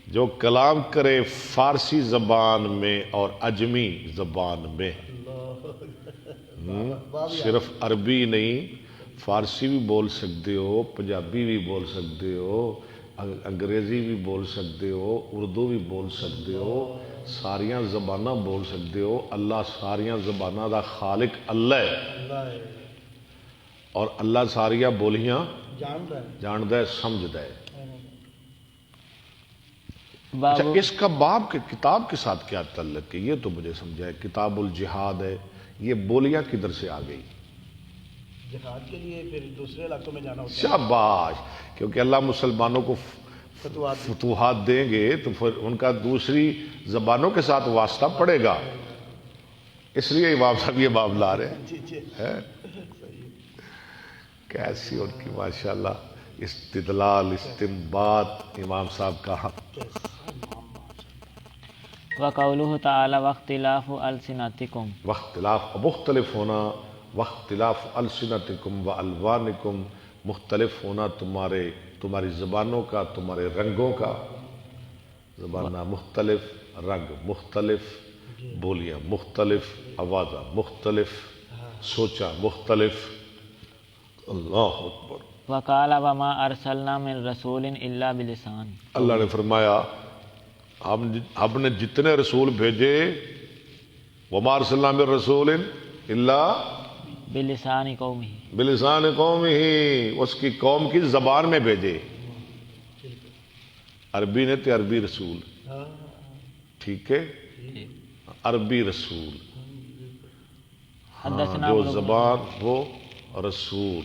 جو کلام کرے فارسی زبان میں اور اجمی زبان میں، صرف عربی نہیں، فارسی بھی بول سکتے ہو، پنجابی بھی بول سکتے ہو، انگریزی بھی بول سکتے ہو، اردو بھی بول سکتے ہو، ساریاں زباناں بول سکتے ہو. اللہ ساریاں زباناں دا خالق اللہ ہے، اور اللہ ساریاں بولیاں جاندا ہے، سمجھدا ہے. اچھا، اس کا باب کے کتاب کے ساتھ کیا تعلق ہے یہ تو مجھے سمجھا ہے. کتاب الجہاد ہے، یہ بولیاں کدھر سے آ گئی؟ جہاد کے لیے پھر دوسرے علاقوں میں جانا ہوتا ہے. شاباش، کیونکہ اللہ مسلمانوں کو فتوحات دیں گے تو پھر ان کا دوسری زبانوں کے ساتھ واسطہ پڑے گا، اس لیے امام صاحب یہ باب لا رہے ہیں. کیسی ان کی ماشاءاللہ استدلال، استنباط امام صاحب کا. وقولہ تعالی واختلاف السنتکم. واختلاف مختلف ہونا، واختلاف السنتکم و الوانکم، مختلف ہونا تمہاری زبانوں کا، تمہارے رنگوں کا. زبانہ مختلف، رنگ مختلف، بولیاں مختلف، آوازہ مختلف، سوچا مختلف. اللہ اکبر. وقال وما ارسلنا من رسول الا بلسان. اللہ نے فرمایا ہم نے جتنے رسول بھیجے، وما ارسلنا من رسول الا بلسان قومہ، بلسان قومہ، اس کی قوم کی زبان میں بھیجے. عربی نے تو عربی رسول، ٹھیک ہے، عربی رسول، جو زبان وہ رسول.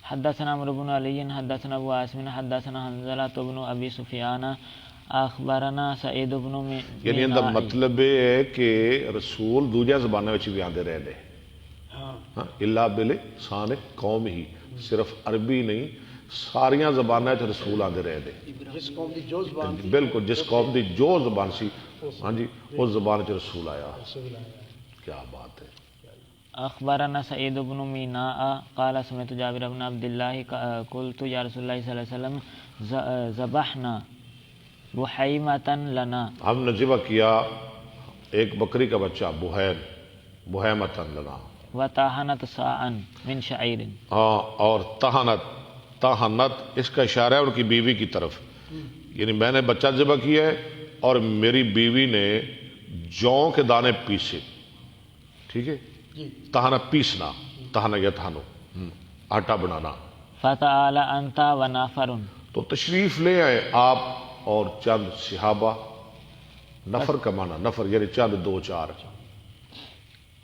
حدثنا عمرو بن علی حدثنا ابو عاصم حدثنا حنظلۃ بن ابی سفیان اخبرنا سعید بن یعنی اندر مطلب ہے کہ رسول دوجہ زبانوں وچ بھی آندے رہے نے، ہاں، الا بلسان قوم ہی، صرف عربی نہیں، ساریاں زبانیں وچ رسول آندے رہے نے. جس قوم دی جو زبان تھی، بالکل جس قوم دی جو زبان سی، ہاں جی، اس زبان وچ رسول آیا. کیا بات ہے. اخبرنا سعید بن میناء قال سمعت جابر بن عبد الله قلت یا رسول اللہ صلی اللہ علیہ وسلم ذبحنا بحیمۃ لنا. ہم نے ذبح کیا ایک بکری کا بچہ، بحیمۃ لنا، وطحنت صاعا من شعیر. ہاں، اور تہنت اس کا اشارہ ہے ان کی بیوی کی طرف، یعنی میں نے بچہ ذبح کیا ہے اور میری بیوی نے جوں کے دانے پیسے، ٹھیک ہے، جی تہنا پیسنا، تہنا یا تھانو آٹا بنانا، فتعال انت ونافر، تو تشریف لے آئے آپ اور چند صحابہ، نفر کا معنی نفر یعنی چند دو چار،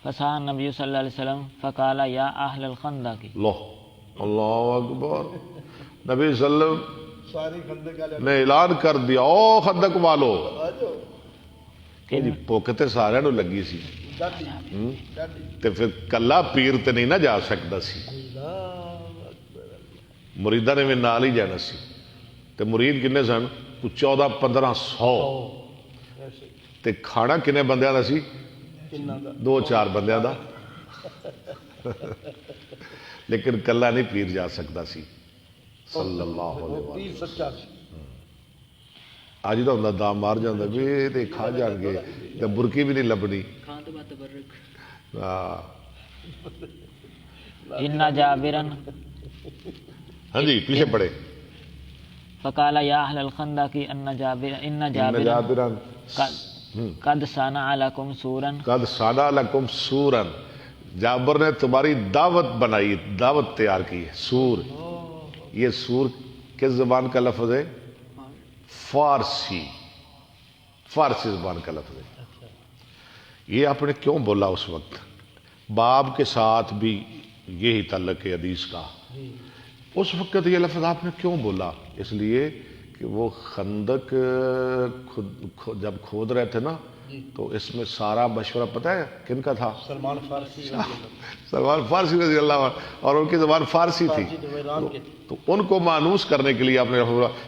فصاح النبی صلی اللہ علیہ وسلم فقال یا اہل الخندق، اللہ اکبر، نبی صلی اللہ علیہ وسلم ساری خندق والے نے اعلان کر دیا، او خندق والو، آ جاؤ کہ جی پوکتے سارے نو لگی سی، ڈاڈی ڈاڈی تے پھر کلا پیر تے نہیں نہ جا سکتا سی، اللہ اکبر مریداں نے بھی نال ہی جانا سی، تے مرید کنے سن؟ 1400-1500، ایسے تے کھانا کنے بندیاں دا سی؟ کنہ دا 2-4 بندیاں دا، لیکن کلا نہیں پیر جا سکتا سی صلی اللہ علیہ وسلم۔ پیر سچا سی اج دا ہوندا دام مار جاندا بھی یہ تے کھا جان گے تے برکی بھی نہیں لبنی، ہاں ان جابرا ہاں جی پیچھے پڑے، فقال یا اہل الخندق ان جابرا جابران قد صنع لكم سورا، قد صنع لکم سورن، جابر نے تمہاری دعوت بنائی، دعوت تیار کی ہے، سور، یہ سور کس زبان کا لفظ ہے؟ فارسی، فارسی زبان کا لفظ ہے۔ یہ آپ نے کیوں بولا اس وقت؟ باب کے ساتھ بھی یہی تعلق ہے حدیث کا، اس وقت یہ لفظ آپ نے کیوں بولا؟ اس لیے کہ وہ خندق جب کھود رہے تھے نا تو اس میں سارا مشورہ پتہ ہے کن کا تھا؟ سلمان فارسی رضی اللہ سلمان فارسی رضی اللہ عنہ، اور ان کی زبان فارسی تھی، فارسی تو ایران کے تھے۔ تو ان کو مانوس کرنے کے لیے آپ نے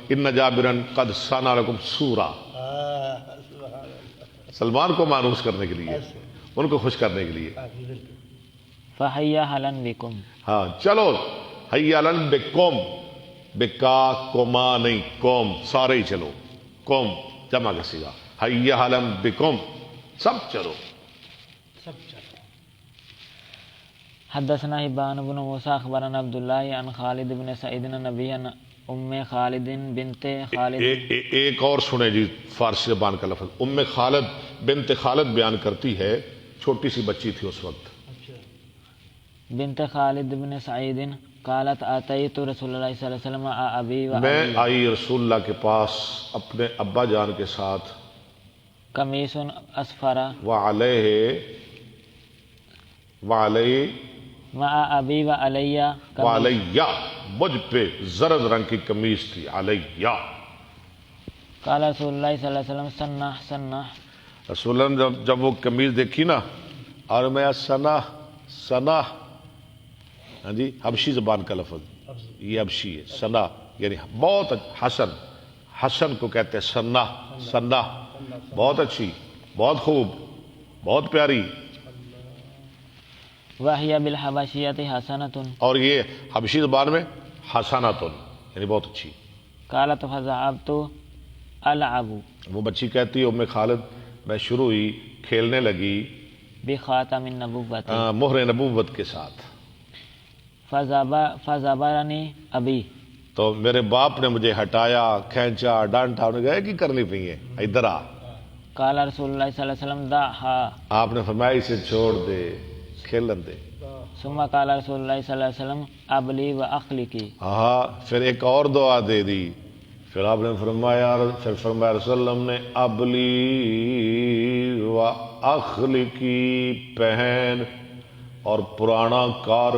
ان جابرن قد صنع لکم سورا، سبحان اللہ سلمان کو مانوس کرنے کے لیے، ان کو خوش کرنے کے لیے، فحیا حلن بکم، ہاں چلو حی علن بکم، بکا کوما نہیں قوم، سارے ہی چلو، قوم جمع کا صیغہ، حی علن بکم، سب چلو۔ سب چلو۔ حدثنا حبان بن موسى اخبرنا عبد الله عن خالد بن سعيد النبي عن ام خالد بنت خالد، ایک اور سنیں جی فارسی زبان کا لفظ، ام خالد بنت خالد بیان کرتی ہے، چھوٹی سی بچی تھی اس وقت، اچھا بنت خالد بن سعید قالت اتیت رسول اللہ صلی اللہ علیہ وسلم ابی و میں آئی رسول اللہ کے پاس اپنے ابا جان کے ساتھ، قمیص اسفر وعلیہ مع ابی و علیہ، وعلیہ، مجھ پہ زرد رنگ کی قمیص تھی، علیہ۔ قال رسول اللہ صلی اللہ علیہ وسلم سنح سنح، رسول اللہ نے جب وہ قمیص دیکھی نا، اور میں سنا سنا، ہاں جی حبشی زبان کا لفظ، یہ حبشی ہے، سنا یعنی بہت حسن، حسن کو کہتے ہیں سنا، سنا بہت اچھی، بہت خوب، بہت پیاری، وہی بالحبشیۃ حسنۃ، اور یہ حبشی زبان میں حسناتن یعنی بہت اچھی۔ قالت فذهبت العب وہ بچی کہتی ہے ام خالد میں شروع ہوئی کھیلنے لگی بخاتم النبوۃ، مہر نبوت کے ساتھ، فزبرنی ابی، تو میرے باپ نے مجھے ہٹایا، کھینچا، ڈانٹا، انہوں نے کہا کی کرنی پئی ہے، ادھر آ۔ قال رسول اللہ صلی اللہ علیہ وسلم دعها، آپ نے فرمایا اسے چھوڑ دے، کھیلن دے۔ ثم قال رسول اللہ صلی اللہ علیہ وسلم ابلی و اخلقی، ہاں پھر ایک اور دعا دے دی، پھر آپ نے فرمایا، پھر فرمایا رسول اللہ نے ابلی و اخلقی، پہن اور پرانا کار،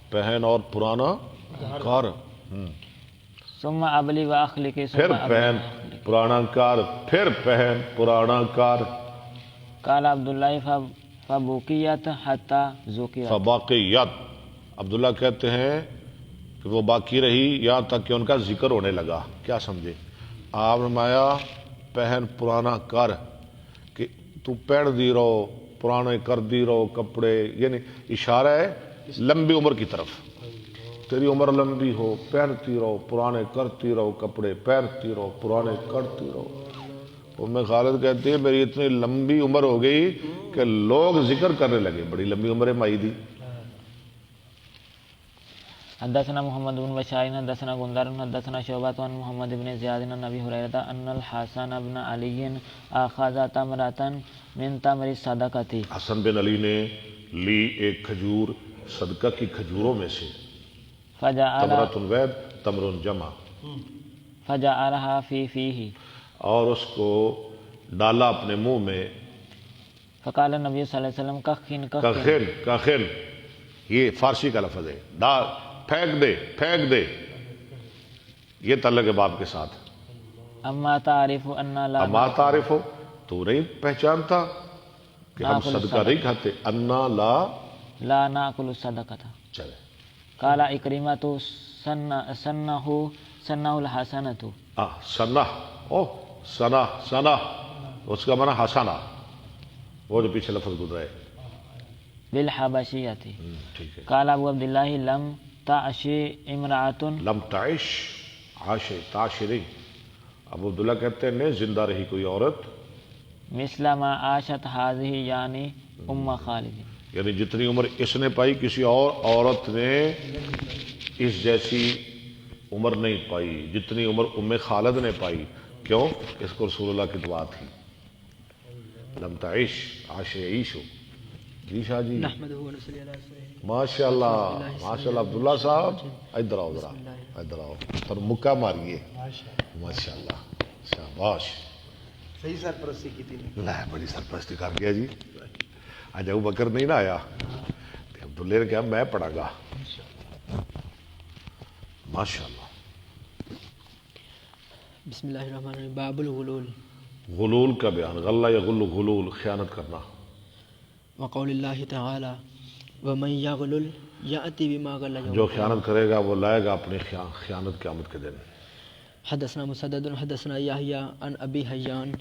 پہن اور پرانا کار، ثم ابلی و اخلقی، پھر پہن پرانا کار، پھر پہن پرانا کار۔ قال عبداللہ فبوکیت حتی ذکرت، فباقیت، عبداللہ کہتے ہیں کہ وہ باقی رہی یہاں تک کہ ان کا ذکر ہونے لگا۔ کیا سمجھے؟ آپ نے فرمایا پہن پرانا کر، کہ تو پہن دی رہو، پرانے کر دی رہو کپڑے، یعنی اشارہ ہے لمبی عمر کی طرف، تیری عمر لمبی ہو، پہنتی رہو، پرانے کرتی رہو کپڑے، پہنتی رہو، پرانے کرتی رہو۔ ام خالد کہتی ہے میری اتنی لمبی عمر ہو گئی کہ لوگ ذکر کرنے لگے، بڑی لمبی عمر ہے مائی دی۔ حدثنا محمد بن بشار حدثنا غندر حدثنا شعبة عن محمد بن زياد عن ابي هريرة ان الحسن بن علي اخذ تمرة من تمر الصدقة. حسن بن علی نے لی ایک کھجور صدقہ کی کھجوروں میں سے. تمرۃ وید تمر جمع. فجعلها في فيه. اور اس کو ڈالا اپنے منہ میں. فقال النبي صلی اللہ علیہ وسلم کخن کخن کخن یہ فارسی کا لفظ ہے. ڈال پھینک دے پھینک دے. یہ تعلق ہے باب کے ساتھ. اما تعرف ان لا اما تعرف ہو تو نہیں پہچانتا کہ ہم صدقہ نہیں کھاتے. انا لا ناکل الصدقہ. چلے. قال اکرمۃ سنہ الحسنۃ. سنہ او سنہ سنہ اس کا معنی حسنہ وہ جو پیچھے لفظ گزرا ہے بالحبشیۃ. ٹھیک ہے. قال ابو عبداللہ لم تعش امرأۃ. لم تعش عاش تعشری. ابو عبداللہ کہتے ہیں نہیں زندہ رہی کوئی عورت مثل ما عاشت هذه یعنی ام خالد. یعنی جتنی عمر اس نے پائی کسی اور عورت نے اس جیسی عمر نہیں پائی جتنی عمر ام خالد نے پائی. کیوں؟ اس کو رسول اللہ کی دعا تھی. لم تعش عاش عیشو. جی شاہ جی ماشاء اللہ ماشاء اللہ. عبداللہ صاحب ادھر آؤ ذرا ادھر آؤ پر مکہ ماریے. ماشاء اللہ شاباش. صحیح سرپرستی کی تھی. بڑی سرپرستی کر گیا جی. آج ابو بکر نہیں نہ آیا عبداللہ نے کہا میں پڑھا گا. ماشاء اللہ. بسم اللہ الرحمن الرحیم. باب الغلول. غلول کا بیان. غلہ یا غل غلول خیانت کرنا. وقول اللہ تعالی ومن یغلل یأتی بما غل یوم. جو خیانت کرے گا وہ لائے گا اپنی خیانت قیامت کے دن. حدثنا مسدد حدثنا یحیی عن ابی حیان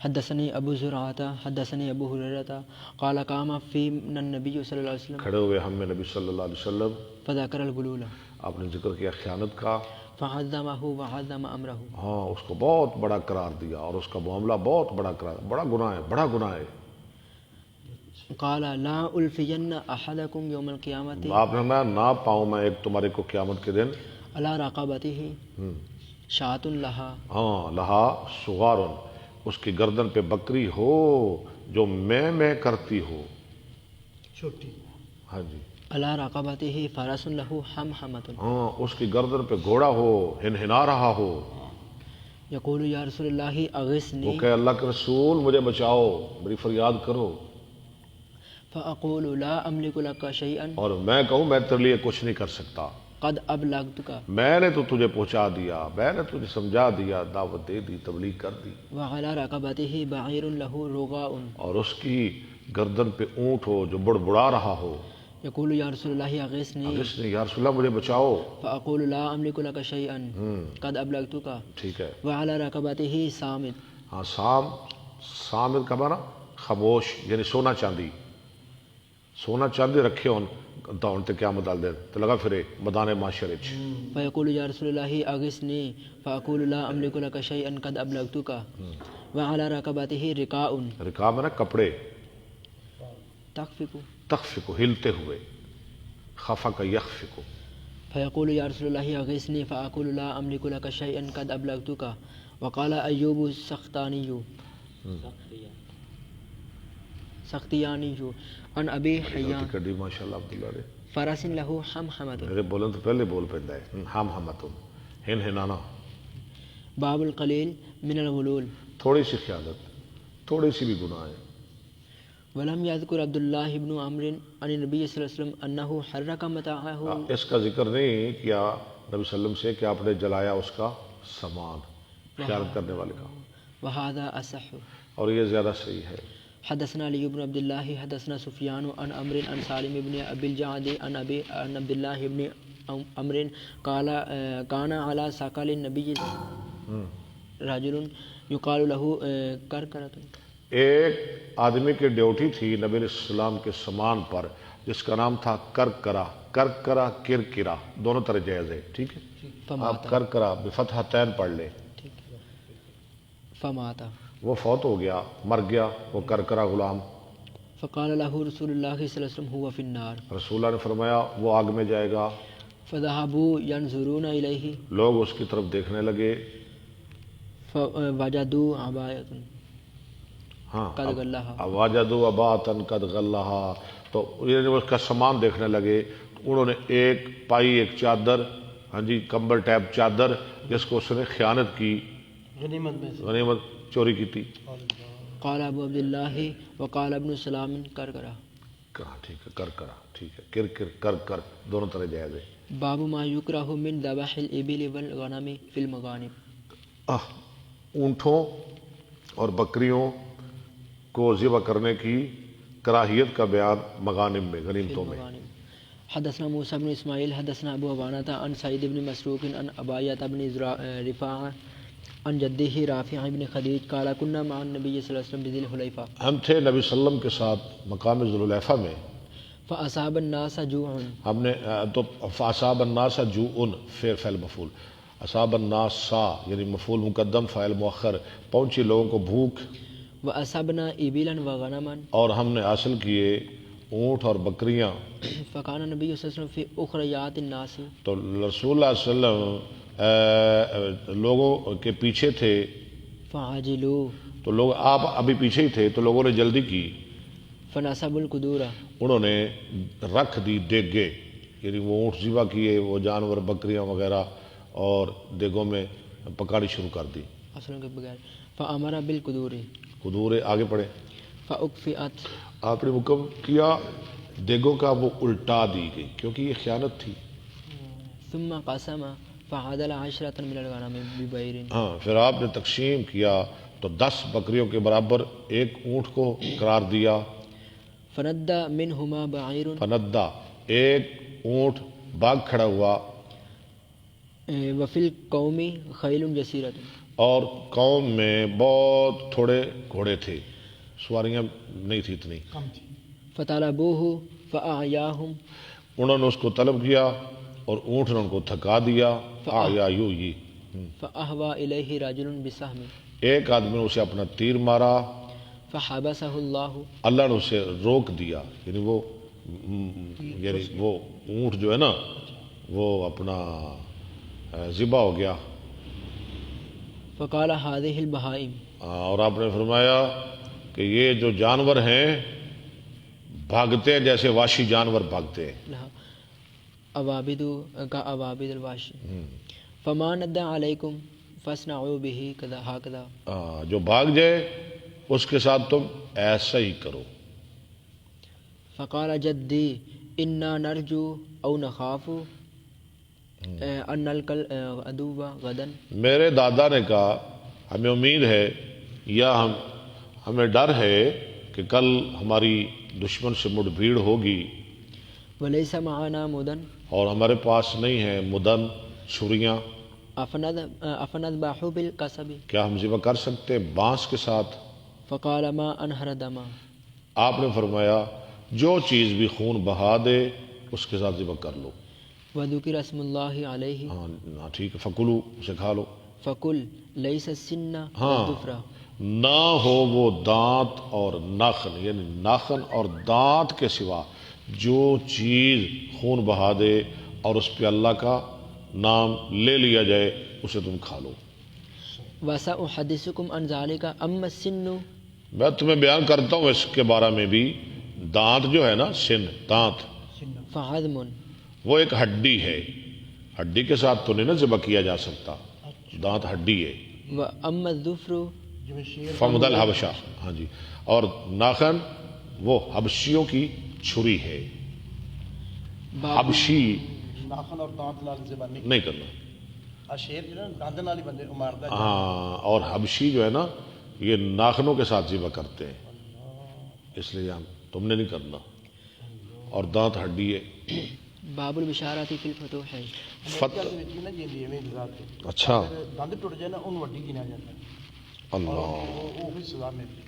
حدثني ابو زرعۃ حدثني ابو ہریرہ قال قام فينا النبي صلی اللہ علیہ وسلم. کھڑے ہوئے ہم میں نبی صلی اللہ علیہ وسلم. فذكر الغلول. آپ نے ذکر کیا خیانت کا. فعظمه وعظم امره. ہاں اس کو بہت بڑا قرار دیا اور اس کا معاملہ بہت بڑا قرار. بڑا گناہ ہے بڑا گناہ ہے. قال لا الفین احدکم یوم القیامت. آپ نے میں نہ پاؤں میں ایک تمہارے کو قیامت کے دن. علی رقبته شاۃ لها. ہاں لہا صغار. اس کی گردن پہ بکری ہو جو میں کرتی ہو. چھوٹی. ہاں جی. علی رقبته فرس له حمحمۃ. ہاں اس کی گردن پہ گھوڑا ہو ہنہنا رہا ہو. یقول یا رسول اللہ اغثنی. وہ کہ اللہ کے رسول مجھے بچاؤ میری فریاد کرو. فاقول لا املک لك شیئا. اور میں کہوں میں تیرے لیے کچھ نہیں کر سکتا. قد ابلغتک. میں نے تو تجھے پہنچا دیا میں نے تجھے سمجھا دیا دعوت دے دی تبلیغ کر دی. وعلى رقبته بعیر له رغاء. اور اس کی گردن پہ اونٹ ہو جو بڑبڑا رہا ہو. یقول یا رسول اللہ اغثنی. اس نے یا رسول اللہ مجھے بچاؤ. فاقول لا املک لك شیئا قد ابلغتک. ٹھیک ہے. وعلى رقبته صامت. ہاں سامت کا معنی خاموش یعنی سونا چاندی. سونا چاندی رکھے ہون تے قیامت ڈال دے تو لگا پھرے میدان معاشرے چ. فیقول یا رسول اللہ اغثنی فاقول لا املک لك شیئا قد ابلغتک. وعلى رقبته رقاء. رقاء میں نا کپڑے. تخفق. تخفق ہلتے ہوئے. خفق یخفق. فیقول یا رسول اللہ اغثنی فاقول لا املک لك شیئا قد ابلغتک. وقال ایوب سختیانی عن ابی حیان کڈی ماشاءاللہ عبداللہ نے. فرس له حمحمۃ. میرے بولن تو پہلے بول پیندا ہے ہم ہمتم ہنہنانا. باب القلیل من الغلول. تھوڑی سی خیانت تھوڑی سی بھی گناہ ہے. ولم یذکر عبداللہ بن عمرو عن النبی صلی اللہ علیہ وسلم انہ حرک متاعہ. اس کا ذکر نہیں کیا نبی صلی اللہ علیہ وسلم سے کہ آپ نے جلایا اس کا سامان خیانت کرنے والے کا. وہذا اصح. اور یہ زیادہ صحیح ہے. حدثنا علی بن عبد اللہ حدثنا سفیان عن عمرو عن سالم بن ابی الجعد عن عبد اللہ بن عمرو قال كان على ثقل النبي رجل يقال له کرکرۃ. ایک آدمی کی ڈیوٹی تھی نبی علیہ السلام کے سامان پر جس کا نام تھا کرکرا. کرکرا کرکرا دونوں طرح جائز ہے. ٹھیک ہے. آپ کرکرا بفتحتین پڑھ لیں. فمات. وہ فوت ہو گیا مر گیا وہ کرکرا غلام. فقال له رسول اللہ صلی اللہ علیہ وسلم هو فی النار. رسول اللہ نے فرمایا وہ آگ میں جائے گا. فذهبوا ينظرون إليه لوگ اس کی طرف دیکھنے لگے. فوجدوا عباية ہاں قد غلها وجدوا عباءة قد غلها، تو یہ اس کا سامان دیکھنے لگے. انہوں نے ایک پائی، ایک چادر، ہاں جی کمبل ٹائپ چادر، جس کو اس نے خیانت کی، غنیمت میں سے. غنیمت چوری کی تھی. قال ابو عبد الله وقال ابن سلام کرکرا. کہاں ٹھیک ہے، کر کرا ٹھیک ہے، کر کر دونوں طرح جائز ہے. باب ما یکرہ من ذبح الابل والغنم فی المغانم. اونٹوں اور بکریوں کو ذبح کرنے کی کراہیت کا بیان مغانم میں، غنیمتوں میں. حدثنا موسى بن اسماعیل حدثنا ابو عوانة عن سعید بن مسروق عن ابایۃ بن رفاعہ عن جدہ رافع بن خدیج قال كنا مع النبي صلی اللہ علیہ وسلم بذی الحلیفہ. ہم تھے نبی صلی اللہ علیہ وسلم کے ساتھ مقام ذی الحلیفہ میں. فاصاب الناس جوع. ہم نے تو فاصاب الناس جوع، فعل مفعول، اصاب الناس سا یعنی مفعول مقدم فاعل مؤخر، پہنچی لوگوں کو بھوک. واصبنا ابلا وغنما. اور ہم نے حاصل کیے اونٹ اور بکریاں. فکان نبی صلی اللہ علیہ وسلم فی اخریات الناس. تو رسول اللہ صلی اللہ علیہ وسلم لوگوں کے پیچھے تھے. فعجلوا. تو لوگ آپ ابھی پیچھے ہی تھے تو لوگوں نے جلدی کی. فنصبوا القدور. انہوں نے رکھ دی دیگے، یعنی وہ اونٹ ذبح کیے، وہ جانور بکریاں وغیرہ، اور دیگوں میں پکاڑی شروع کر دی. اصلوں کے بغیر. فامر بالقدور. قدور آگے پڑھے. فاکفئت. آپ نے حکم کیا دیگوں کا وہ الٹا دی گئی کیونکہ یہ خیانت تھی. ثم قسم فعدل عشرة من الغنم ببعیر. ہاں پھر آپ نے تقسیم کیا تو 10 بکریوں کے برابر ایک اونٹ کو قرار دیا. فندى منهما بعیر. فندا ایک اونٹ باغ کھڑا ہوا. وفی القوم خیل جسیرۃ. اور قوم میں بہت تھوڑے گھوڑے تھے، سواریاں نہیں تھی اتنی. فطلبوه فاعیاهم. انہوں نے اس کو طلب کیا اور اونٹ نے ان کو تھکا دیا. اعیایوی. فاہوى الیہ رجل بسهم. ایک آدمی نے اسے اپنا تیر مارا. فحبسه اللہ. اللہ نے اسے روک دیا، یعنی وہ اونٹ جو ہے نا وہ اپنا ذبح ہو گیا. فقال هذه البہائم. اور آپ نے فرمایا کہ یہ جو جانور ہیں بھاگتے ہیں جیسے وحشی جانور بھاگتے ہیں. عوابد کا عوابد الواشی. فما ند علیکم فاصنعوا به کذا ہکذا. جو بھاگ جائے اس کے ساتھ تم ایسا ہی کرو. فقال جدی انا نرجو او نخاف ان نلقى العدو غدا. میرے دادا نے کہا ہمیں امید ہے یا ہمیں ڈر ہے کہ کل ہماری دشمن سے مڑ بھیڑ ہوگی. ولیس معنا مدن. اور ہمارے پاس نہیں ہے مدن، چھریاں. افنذبح بالقصب. کیا ہم ذبح کر سکتے بانس کے ساتھ؟ فقال ما انہر دما. آپ نے فرمایا جو چیز بھی خون بہا دے اس کے ساتھ ذبح کر لو. وذکر اسم اللہ علیہ. ہاں ٹھیک ہے. فکلو، اسے کھا لو. فکل لیس السن والظفر. نہ ہو وہ دانت اور ناخن، یعنی ناخن اور دانت کے سوا جو چیز خون بہا دے اور اس پہ اللہ کا نام لے لیا جائے اسے تم کھا لو. وَسَأُحَدِّثُكُمْ عَنْ ذَلِكَ أَمَّا السِّنُّ. میں تمہیں بیان کرتا ہوں اس کے بارے میں بھی. دانت جو ہے نا، سن دانت، فَعَظْمٌ. وہ ایک ہڈی ہے. ہڈی کے ساتھ تو نہیں نا ذبح کیا جا سکتا، دانت ہڈی ہے. وَأَمَّا الظُّفْرُ فمد الحبشہ. ہاں جی. اور ناخن وہ حبشیوں کی چھری ہے. حبشی ناخن اور دانت نال ذبح نہیں کرنا. شیر جو ہے دانت نال ہی بندے کو مارتا ہے. ہاں، اور حبشی جو ہے نا یہ ناخنوں کے ساتھ ذبح کرتے ہیں، اس لیے تم نے نہیں کرنا. اور دانت ہڈی ہے. باب البشارات فی الفتوح. اچھا دند ٹوٹ جائے نا ان وڈی گنا جاتا ہے. اللہ. وہ بھی سزا ملتی.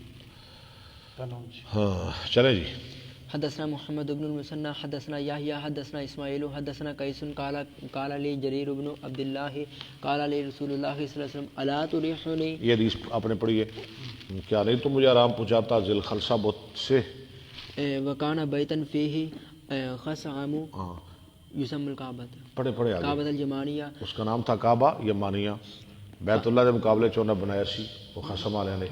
ہاں چلیں جی. حدثنا محمد بن المثنى حدثنا يحيى حدثنا اسماعيل حدثنا قيس قال لي جرير بن عبد الله قال لي رسول الله صلى الله عليه وسلم الا تريحني. یہ حدیث آپ نے پڑھی ہے. کیا نہیں تم مجھے آرام پہنچاتا ذی الخلصہ بت سے. وكان بيتا فيه خصعم. یسم الکعبۃ پڑھے پڑھے آگے. کعبۃ الجمانیہ اس کا نام تھا کعبہ یمانیہ. بیت اللہ کے مقابلے چونا بنایا سی وہ خصم والے نے.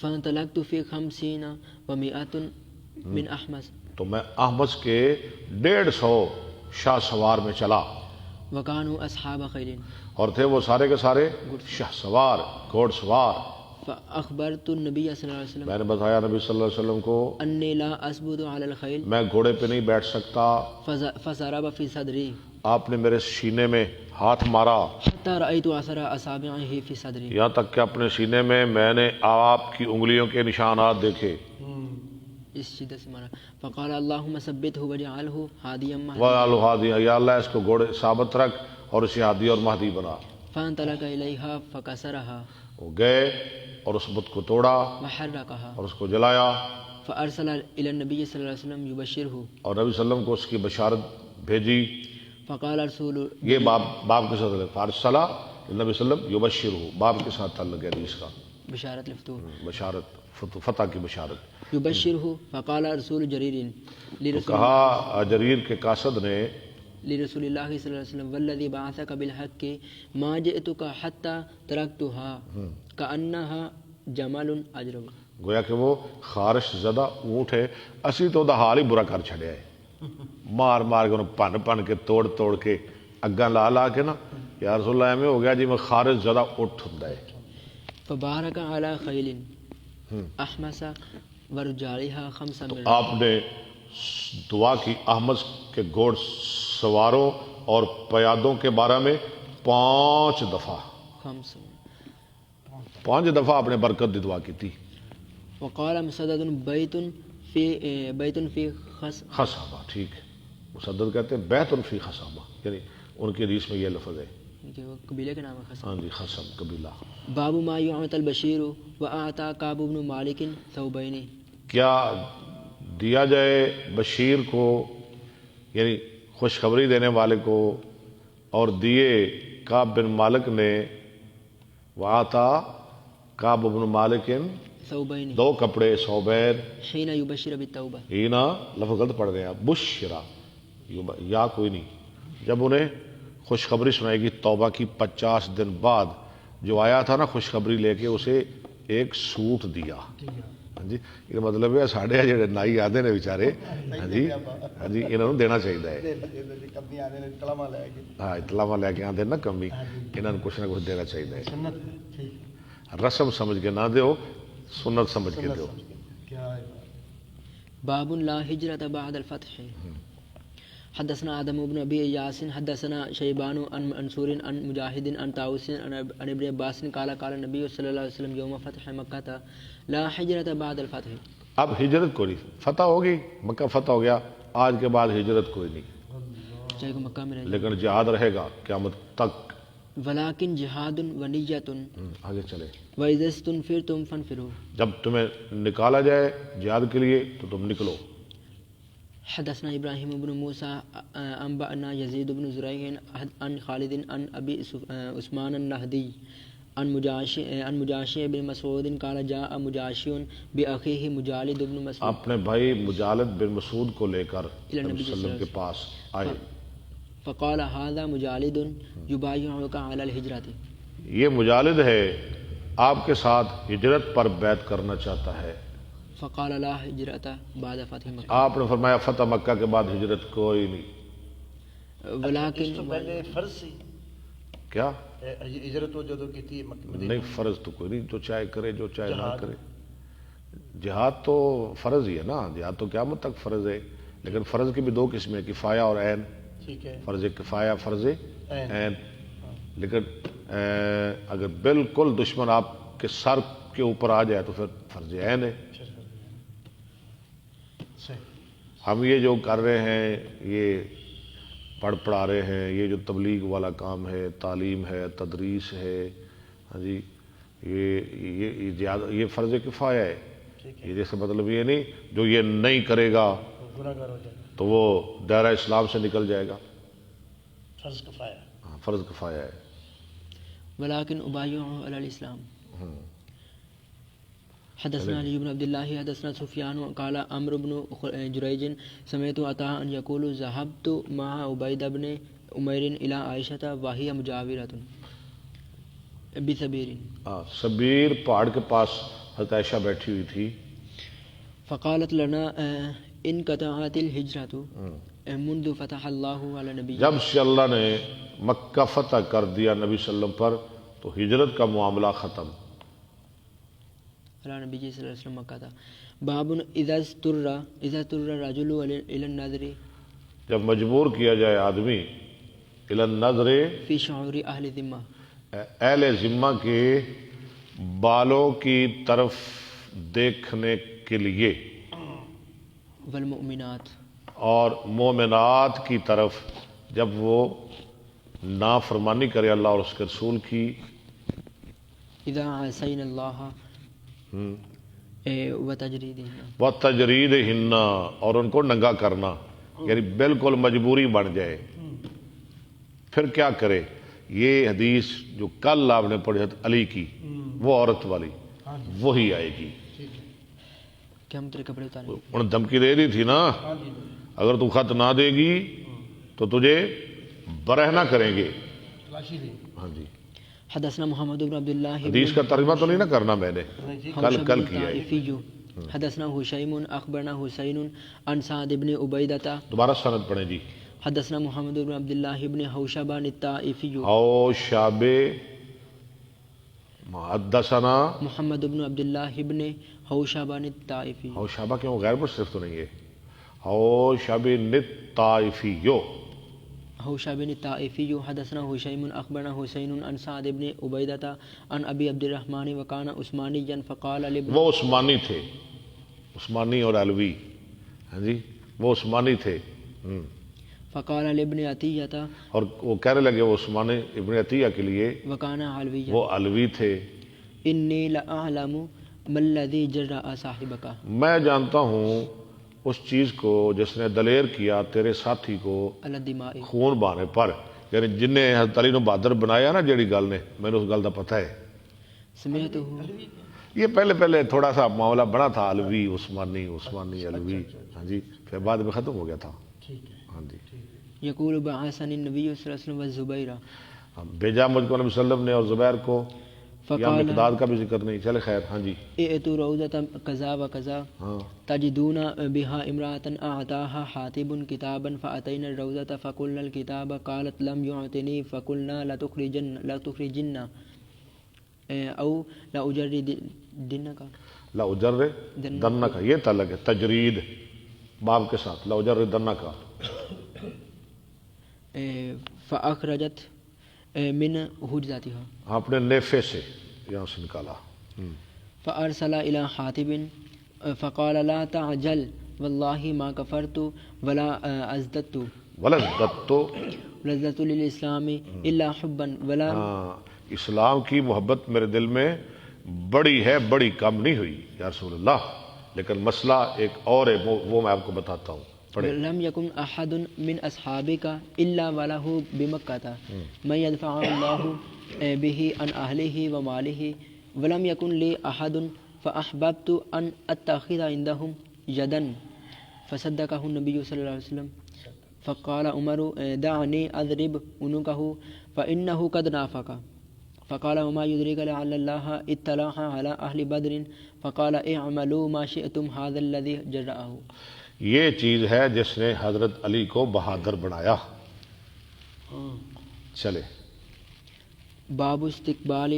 فانطلقت فی 50 و 100 من احمس تو میں احمس کے 150 شاہ سوار میں چلا. وکانوا اصحاب خیل اور تھے وہ سارے کے سارے شاہ سوار گھوڑ سوار. فاخبرت النبی صلی اللہ علیہ وسلم میں نے بتایا نبی صلی اللہ علیہ وسلم کو انی لا اثبت علی الخیل میں گھوڑے پہ نہیں بیٹھ سکتا. فضرب فی صدری آپ نے میرے سینے میں ہاتھ مارا حتی رأیت اثر اصابعہ فی صدری یہاں تک کہ اپنے سینے میں نے آپ کی انگلیوں کے نشانات دیکھے. اس شدت سے مارا. فقال اللہم ثبتہ وجعلہ ہادیا مہدیا. وَعَلُوا هَادِيًا یا اللہ اس کو گھوڑے ثابت رکھ اور اسے ہادی اور مہدی بنا. فانطلق الیہا فکسرہا وہ گئے اور اس بت کو توڑا وحرکہا اور اس کو جلایا. فارسل الی النبی صلی اللہ علیہ وسلم یبشرہ. اور نبی صلی اللہ علیہ وسلم کو اس کی بشارت بھیجی. فقال رسول یہ باب کے ساتھ فارسلہ نبی صلی اللہ علیہ وسلم یبشرہ باب کے ساتھ تعلق ہے حدیث کا. بشارت لفتور بشارت فتح کی بشارت. یبشرہ. فقال رسول جریر تو لرسول کہا جریر کے قاصد نے لرسول اللہ صلی اللہ علیہ وسلم والذی بعثک بالحق ما جئتک حتی ترکتها کأنہا جمل اجرب. گویا کہ وہ خارش زدہ اونٹ ہے اسی تو دا حال ہی برا کر چھڑیا ہے. مار مار کے انہوں پن کے توڑ کے اگاں لا کے نا یا رسول اللہ میں ہو گیا جی میں خارش زدہ اٹھ ہوں ہے. فبارک علی خیل احمس ورجالها 5 تو آپ نے دعا کی احمد کے گھوڑ سواروں اور پیادوں کے بارے میں 5 دفعہ 5 دفعہ آپ نے برکت دی دعا کی تھی. وقال مسدد بیت فی خصابہ. ٹھیک ہے مسدد کہتے ہیں بیت فی خصابہ یعنی ان کی حدیث میں یہ لفظ ہے. کہ وہ قبیلے کے نام ہے خصم. ہاں جی خصم قبیلہ. باب ما یعطى البشیر واعطى کعب بن مالک ثوبین. کیا دیا جائے بشیر کو یعنی خوشخبری دینے والے کو اور دیے کعب بن مالک نے وعطا کعب بن مالک ثوبین 2 کپڑے ثوبین. حین یبشر بالتوبہ. یہ نا لفظ غلط پڑھ گئے آپ. بشرا یا کوئی نہیں جب انہیں خوشخبری سنائی گی توبہ کی 50 دن بعد جو آیا تھا نا خوشخبری لے کے اسے ایک سوٹ دیا. ہاں جی یہ مطلب ہے ساڑھے جڑے نائی آدھے نے بیچارے ہاں جی انہوں نے دینا چاہیے. ہاں اطلاع لے کے آدھے نا کمی انہوں نے کچھ نہ کچھ دینا چاہیے. رسم سمجھ کے نہ دیو سنت سمجھ کے دیو. باب لا ہجرت بعد الفتح. حدثنا آدم بن ابی ایاس حدثنا شیبان عن منصور عن مجاہد عن طاووس عن ابن عباس قال قال النبی صلی اللہ علیہ وسلم یوم فتح مکہ لا ہجرت بعد الفتح. اب ہجرت کوئی نہیں. فتح ہوگی مکہ فتح ہو گیا آج کے بعد ہجرت کوئی نہیں چاہے کہ مکہ میں رہے لیکن جہاد رہے گا قیامت تک. ولیکن جہاد و نیت آگے چلے. وَإِذَا اسْتُنْفِرْتُمْ فَانْفِرُوا. جب تمہیں نکالا جائے جہاد کے لیے تو تم نکلو. حدثنا ابراہیم بن موسیٰ انبأنا یزید بن زریع عن خالد عن ابی عثمان النہدی عن مجاشع بن مسعود قال جاء مجاشع باخیہ مجالد بن مسعود. اپنے بھائی مجالد بن مسعود کو لے کر نبی صلی اللہ علیہ وسلم کے پاس آئے. فقال هذا مجالد یبایعک علی الہجرۃ. یہ مجالد ہے آپ کے ساتھ ہجرت پر بیعت کرنا چاہتا ہے. فقال لا ہجرت بعد فتح مکہ. آپ نے فرمایا فتح مکہ کے بعد ہجرت کوئی نہیں. ولیکن تو پہلے فرض سی کیا ہجرت وہ جدو کی تھی نہیں فرض تو کوئی نہیں. جو چاہے کرے جو چاہے نہ کرے. جہاد تو فرض ہی ہے نا. جہاد تو قیامت تک فرض ہے لیکن فرض کی بھی 2 قسمیں کفایہ اور عین. ٹھیک ہے فرض کفایہ فرض عین. لیکن اگر بالکل دشمن آپ کے سر کے اوپر آ جائے تو پھر فرض عین ہے. ہم یہ جو کر رہے ہیں یہ پڑھا رہے ہیں یہ جو تبلیغ والا کام ہے تعلیم ہے تدریس ہے ہاں جی یہ فرض کفایہ ہے. یہ جیسے مطلب یہ نہیں جو یہ نہیں کرے گا تو وہ دائرہ اسلام سے نکل جائے گا. فرض کفایہ. ہاں فرض کفایہ ہے. ولیکن ابایعہ علی الاسلام. حدثنا علي بن عبد الله حدثنا سفيان قال عمرو بن جريج سمعت عطاء يقول ذهبت مع عبيد بن عمير إلى عائشة وهي مجاورة بسبير سبیر پہاڑ کے پاس حضرت عائشہ بیٹھی ہوئی تھی. فقالت لنا انقطعت الهجرة منذ فتح الله على نبي. جب سے اللہ نے مکہ فتح کر دیا نبی صلی اللہ علیہ وسلم پر تو ہجرت کا معاملہ ختم. على نبی صلی اللہ علیہ وسلم مکہ تھا. باب اذا اضطر الرجل الى النظر جب مجبور کیا جائے آدمی الی النظر فی شعور اہل ذمہ اہل ذمہ کے بالوں کی طرف دیکھنے کے لیے والمؤمنات اور مومنات کی طرف جب وہ نافرمانی کرے اللہ اور اس کے رسول کی. اذا عصین اللہ وتجریدہن و تجرید ہننا اور ان کو ننگا کرنا، یعنی بالکل مجبوری بن جائے. پھر کیا کرے؟ یہ حدیث جو کل آپ نے پڑھی حضرت علی کی وہ عورت والی وہی آئے گی. کیا ہم تیرے کپڑے اتاریں؟ انہوں نے دھمکی دے دی تھی نا، اگر تو خط نہ دے گی تو تجھے برہ نہ کریں گے. ہاں جی. حدثنا محمد بن عبد الله حدیث کا ترجمہ تو نہیں نہ کرنا میں نے، کل کیا ہے. حدثنا حشیم اخبرنا حسین عن سعد بن عبیدہ. دوبارہ سند پڑھیں جی. حدثنا محمد بن عبد الله بن حوشب الطائفی. حوشب حدثنا محمد بن عبد الله بن حوشب الطائفی. حوشبہ کیوں غیر مصرف تو نہیں ہے؟ حوشب الطائفی حوشب الطائفی. حدثنا حشیم اخبرنا حسین عن سعد بن عبیدہ عن ابی عبد الرحمن وکان عثمانیا فقال لابن. وہ عثمانی تھے، عثمانی اور علوی. ہاں جی، وہ عثمانی تھے. فقال لابن عطیہ اور وہ کہنے لگے وہ عثمان ابن عطیہ کے لیے وکان علویا وہ علوی تھے. انی لاعلم ما الذی جرأ صاحبک. میں جانتا ہوں اس چیز کو جس نے دلیر کیا تیرے ساتھی کو علی الدماء خون بہانے پر، یعنی جن نے حضرت علی نو بہادر بنایا نا جیڑی گل نے، میں نے اس گل کا پتہ ہے. سمعتہ. یہ پہلے تھوڑا سا معاملہ بڑا تھا، علوی عثمانی علوی. ہاں جی، پھر بعد میں ختم ہو گیا تھا. ہاں جی. یقول بعثنی النبی صلی اللہ علیہ وسلم والزبیر. بھیجا مجھ کو نبی صلی اللہ علیہ وسلم نے اور زبیر کو. یا فقال مقداد کا بھی ذکر نہیں. چلے خیر. ہاں جی. ائتوا روضۃ کذا وکذا ہاں تجدون بها امرأة اعطاها حاتب كتابا فاتينا الروضة فقلنا الكتاب قالت لم يعطني فقلنا لتخرجن او لاجردنك لا اجر دنہ کا یہ تعلق ہے تجرید باب کے ساتھ. لا اجر دنہ کا فاخرجت من حجزتها اپنے نیفے سے یہاں سے نکالا. فارسل الى حاتب فقال لا تعجل والله ما كفرت ولا ازددت ولدت لذت للاسلام الا حبا ولا. اسلام کی محبت میرے دل میں بڑی ہے، بڑی کم نہیں ہوئی یا رسول اللہ، لیکن مسئلہ ایک اور ہے، وہ میں آپ کو بتاتا ہوں. لم يكن احد من اصحابك الا وله بمكة من يدفع الله به عن اهله وماله ولم يكن لي احد فاحببت ان اتخذ عندهم يدا فصدقه النبي صلى الله عليه وسلم. فقال عمر دعني اضرب عنقه فانه قد نافق. فقال وما يدريك لعل الله اطلع على اهل بدر فقال اعملوا ما شئتم هذا الذي جرأه. یہ چیز ہے جس نے حضرت علی کو بہادر بنایا. چلے. باب استقبال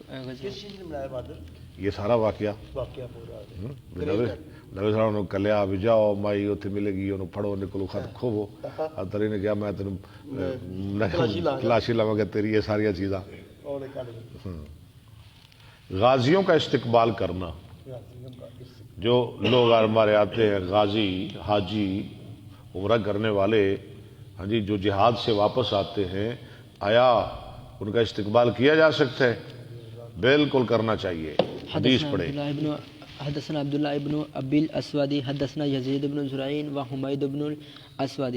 کس چیز نے بنایا بہادر؟ یہ سارا واقعہ پورا نبی صاحب نے کلیا بھی جاؤ مائی اتنے ملے گی، انہوں پڑھو نکلو خط کھوو. حضرت علی نے کہا میں تینوں تلاشی لواں گا تیری یہ ساری چیزاں. غازیوں کا استقبال کرنا. جو لوگ ہمارے آتے ہیں غازی حاجی عمرہ کرنے والے، ہاں جی، جو جہاد سے واپس آتے ہیں، آیا ان کا استقبال کیا جا سکتا ہے؟ بالکل کرنا چاہیے. حدیث پڑھے. حدثنا عبداللہ ابن ابی الاسود حدثنا یزید بن زرعین و حمید بن الاسود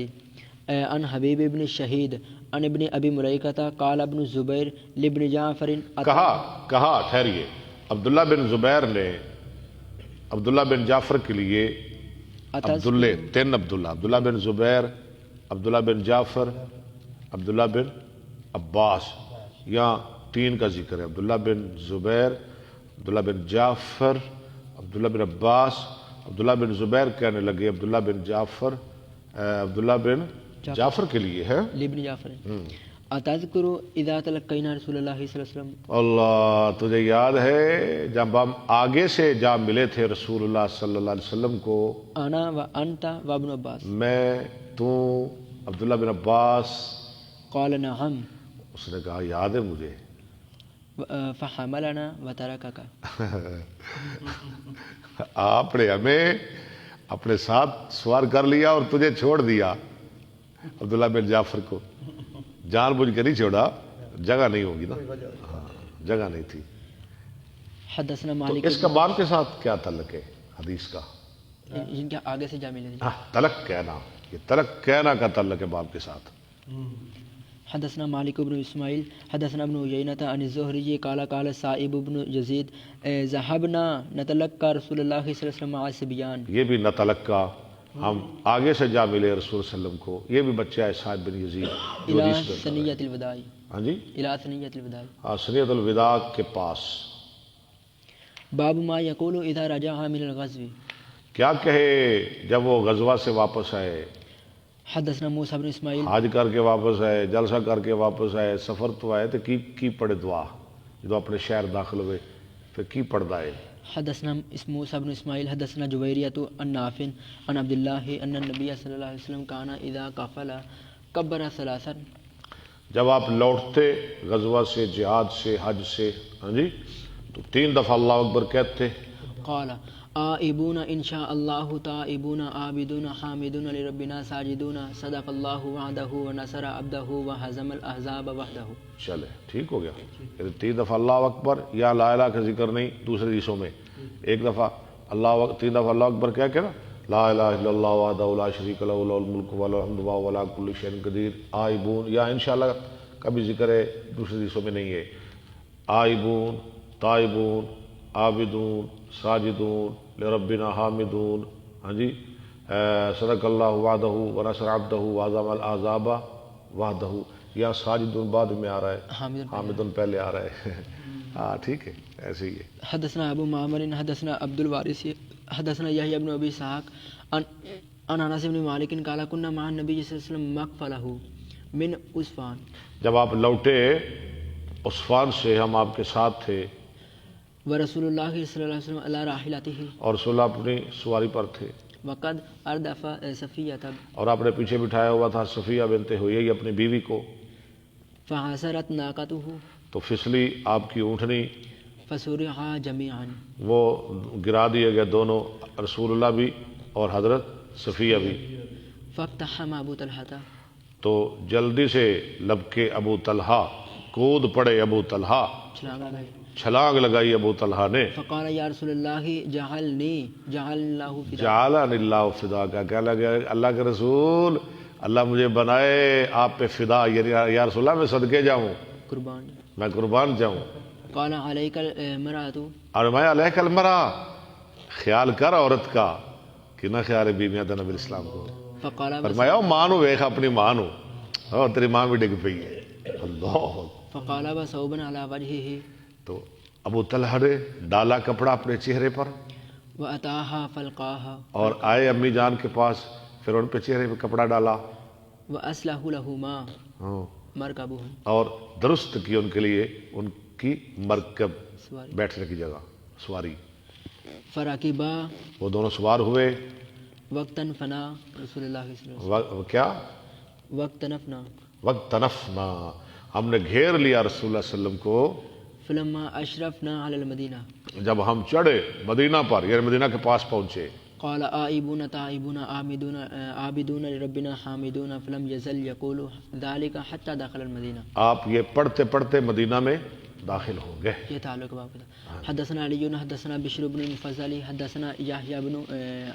عن حبیب ابن شہید عن ابن ابی ملیکہ قال ابن زبیر لابن جعفر. کہا ٹھہریے، عبداللہ بن زبیر نے عبداللہ بن جعفر کے لیے عبداللہ، تین عبداللہ بن زبیر، عبداللہ بن جعفر، عبداللہ بن عباس، یہاں تین کا ذکر ہے، عبداللہ بن زبیر، عبداللہ بن جعفر، عبداللہ بن عباس۔ عبداللہ بن زبیر کہنے لگے عبداللہ بن جعفر، عبداللہ بن جعفر کے لیے ہے لابن جعفر اتذکر اذا تلقینا رسول اللہ صلی اللہ علیہ وسلم، اللہ تجھے یاد ہے جب ہم آگے سے جا ملے تھے رسول اللہ صلی اللہ علیہ وسلم کو، انا و انت و ابن عباس، میں، تو، عبداللہ بن عباس۔ قال نعم اس نے کہا یاد ہے مجھے۔ فحملنا و ترکک، آپ نے ہمیں اپنے ساتھ سوار کر لیا اور تجھے چھوڑ دیا، عبداللہ بن جعفر کو جان بوجھ کے نہیں چھوڑا، جگہ نہیں ہوگی نا، ہاں جگہ نہیں تھی۔ حدثنا تو مالک اس کا باب کے ساتھ کیا تعلق ہے حدیث کا؟ جن کے آگے سے جا ملے تھے۔ تلق کہنا، یہ تلق کہنا کا تعلق ہے باب کے ساتھ۔ حدثنا مالک بن اسماعیل حدثنا ابن عیینۃ عن الزہری قال قال صائب بن یزید ذهبنا نتلقى رسول اللہ صلی اللہ علیہ وسلم مع الصبیان، یہ بھی نتلقا، ہم آگے سے جا ملے رسول صلی اللہ علیہ وسلم کو، یہ بھی بچہ ہے صاحب بن یزید جو الى حدیث میں بتا رہا ہے۔ ثنیۃ الوداع، ہاں جی، الى ثنیۃ الوداع، سنیت الوداع کے پاس۔ باب ما یقول اذا رجع من الغزو، کیا کہے جب وہ غزوہ سے واپس آئے، حدثنا موسیٰ بن اسماعیل حج کر کے واپس آئے، جلسہ کر کے واپس آئے، سفر تو آئے تو کی پڑھے دعا، جو اپنے شہر داخل ہوئے پھر کی پڑھتا ہے۔ حدثنا موسیٰ بن اسماعیل حدثنا جویریۃ عن نافع عن عبد اللہ ان النبی صلی اللہ علیہ وسلم کان اذا قفل کبر ثلاثا، جب آپ لوٹتے غزوہ سے، جہاد سے، حج سے، ہاں جی، تو 3 دفعہ اللہ اکبر کہتے۔ قال آئبون ان شاء اللہ تائبون عابدون حامدون لربنا ساجدون صدق اللہ وعدہ ونصر عبدہ وہزم الاحزاب وحدہ۔ چلے ٹھیک ہو گیا، 3 دفعہ اللہ اکبر، یا لا الہ کا ذکر نہیں دوسرے حصوں میں، 1 دفعہ اللہ 3 دفعہ اللہ اکبر کہہ کے نا، لا الہ الا اللہ وحدہ لا شریک لہ لہ الملک ولہ الحمد وہو علی کل شیء قدیر۔ آئبون، یا انشاءاللہ کا بھی ذکر ہے دوسرے حصوں میں نہیں ہے، آئبون، تائبون، عابدون، ساجدون، لربنا حامدون، ہاں جی، صدق اللہ وعدہ ونصر عبدہ وہزم الاحزاب وحدہ، یا ساجدون بعد میں آ رہا ہے، حامدون پہلے آ رہا ہے۔ ہاں ٹھیک ہے، ایسے ہی ہے۔ حدثنا ابو معمر حدثنا عبد الوارث حدثنا یحیی بن ابی اسحاق عن انس بن مالک قال كنا مع النبي صلی اللہ علیہ وسلم مقفلہ من عسفان، جب آپ لوٹے عسفان سے ہم آپ کے ساتھ تھے، ورسول اللہ صلی اللہ علیہ وسلم علی راحلتہ، اور رسول اللہ اپنی سواری پر تھے، وقد اردف صفیہ، اور آپ نے پیچھے بٹھایا ہوا تھا صفیہ بنت حیی اپنی بیوی کو، فعثرت ناقتہ، تو پھسلی آپ کی اونٹنی، فسرعا جميعا، وہ گرا دیے گئے دونوں، رسول اللہ بھی اور حضرت صفیہ بھی۔ فاقتحم ابو طلحہ، تو جلدی سے لبکے ابو طلحہ، کود پڑے ابو طلحہ، چھلانگ لگائی ابو طلحہ نے۔ فقال یا رسول اللہ جعلنی جعل اللہ فدا، جعلنی اللہ فدا کا کہنے لگا اللہ کے رسول، اللہ مجھے بنائے آپ پہ فدا، یعنی یا رسول اللہ میں صدقے جاؤں، قربان۔ میں قربان جاؤں۔ قال علیک المرأۃ، اور میں علیک المرأۃ، خیال کر عورت کا، کہ نہ خیال ہے بیویاں تھا نبی اسلام کو۔ فقال فرمایا ماں نو ویکھ اپنی ماں نو، تیری ماں بھی ڈگ پئی ہے۔ اللہ، فقال وثوبا علی وجهہ، تو ابو طلحہ نے ڈالا کپڑا اپنے چہرے پر، واتاها فلقاها، اور آئے امی جان کے پاس، پھر ان پہ چہرے پہ کپڑا ڈالا، واصلح لهما ہاں، مرکبهم، اور درست کی ان کے لیے ان کی مرکب، سواری، بیٹھنے کی جگہ، سواری۔ فرکبا، وہ دونوں سوار ہوئے، وقتا فنا رسول اللہ صلی اللہ علیہ کیا وسلم، وقت نفنا، وقت تنفنا، ہم نے گھیر لیا رسول اللہ صلی اللہ علیہ وسلم کو، فلما اشرفنا علی المدینہ، جب ہم چڑھے مدینہ پر، یعنی مدینہ کے پاس پہنچے، قال آئبون تائبون عابدون عابدون لربنا حامدون، فلم یزل یقول ذلك حتى دخل المدینہ۔ آپ یہ پڑھتے پڑھتے مدینہ میں داخل ہو گئے۔ یہ تعلق باب کا۔ حدثنا علی حدثنا بشر بن المفضل حدثنا یحیی بن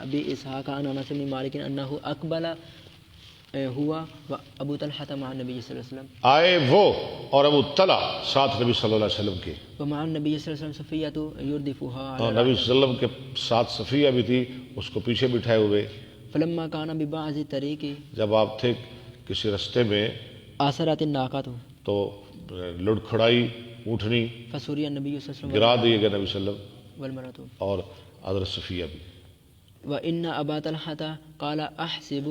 ابی اسحاق عن انس بن مالک انه اقبل ہوا وابو طلحہ مع النبی صلی اللہ علیہ وسلم آئے وہ اور ابو طلحہ ساتھ نبی صلی اللہ علیہ وسلم کے، ومع النبی صلی اللہ علیہ وسلم صفیہ یردفها اور علی نبی صلی اللہ علیہ وسلم کے ساتھ صفیہ بھی تھی، اس کو پیچھے بٹھائے ہوئے. فلما کان ببعض الطریق جب آپ تھے کسی رستے میں آثرت الناقۃ تو لڑکھڑائی اونٹنی فسوری النبی صلی اللہ علیہ گرا دیے گئے نبی صلی اللہ علیہ وسلم وسلم والمرأۃ اور حضرت صفیہ بھی. وان ابا طلحہ قال احسب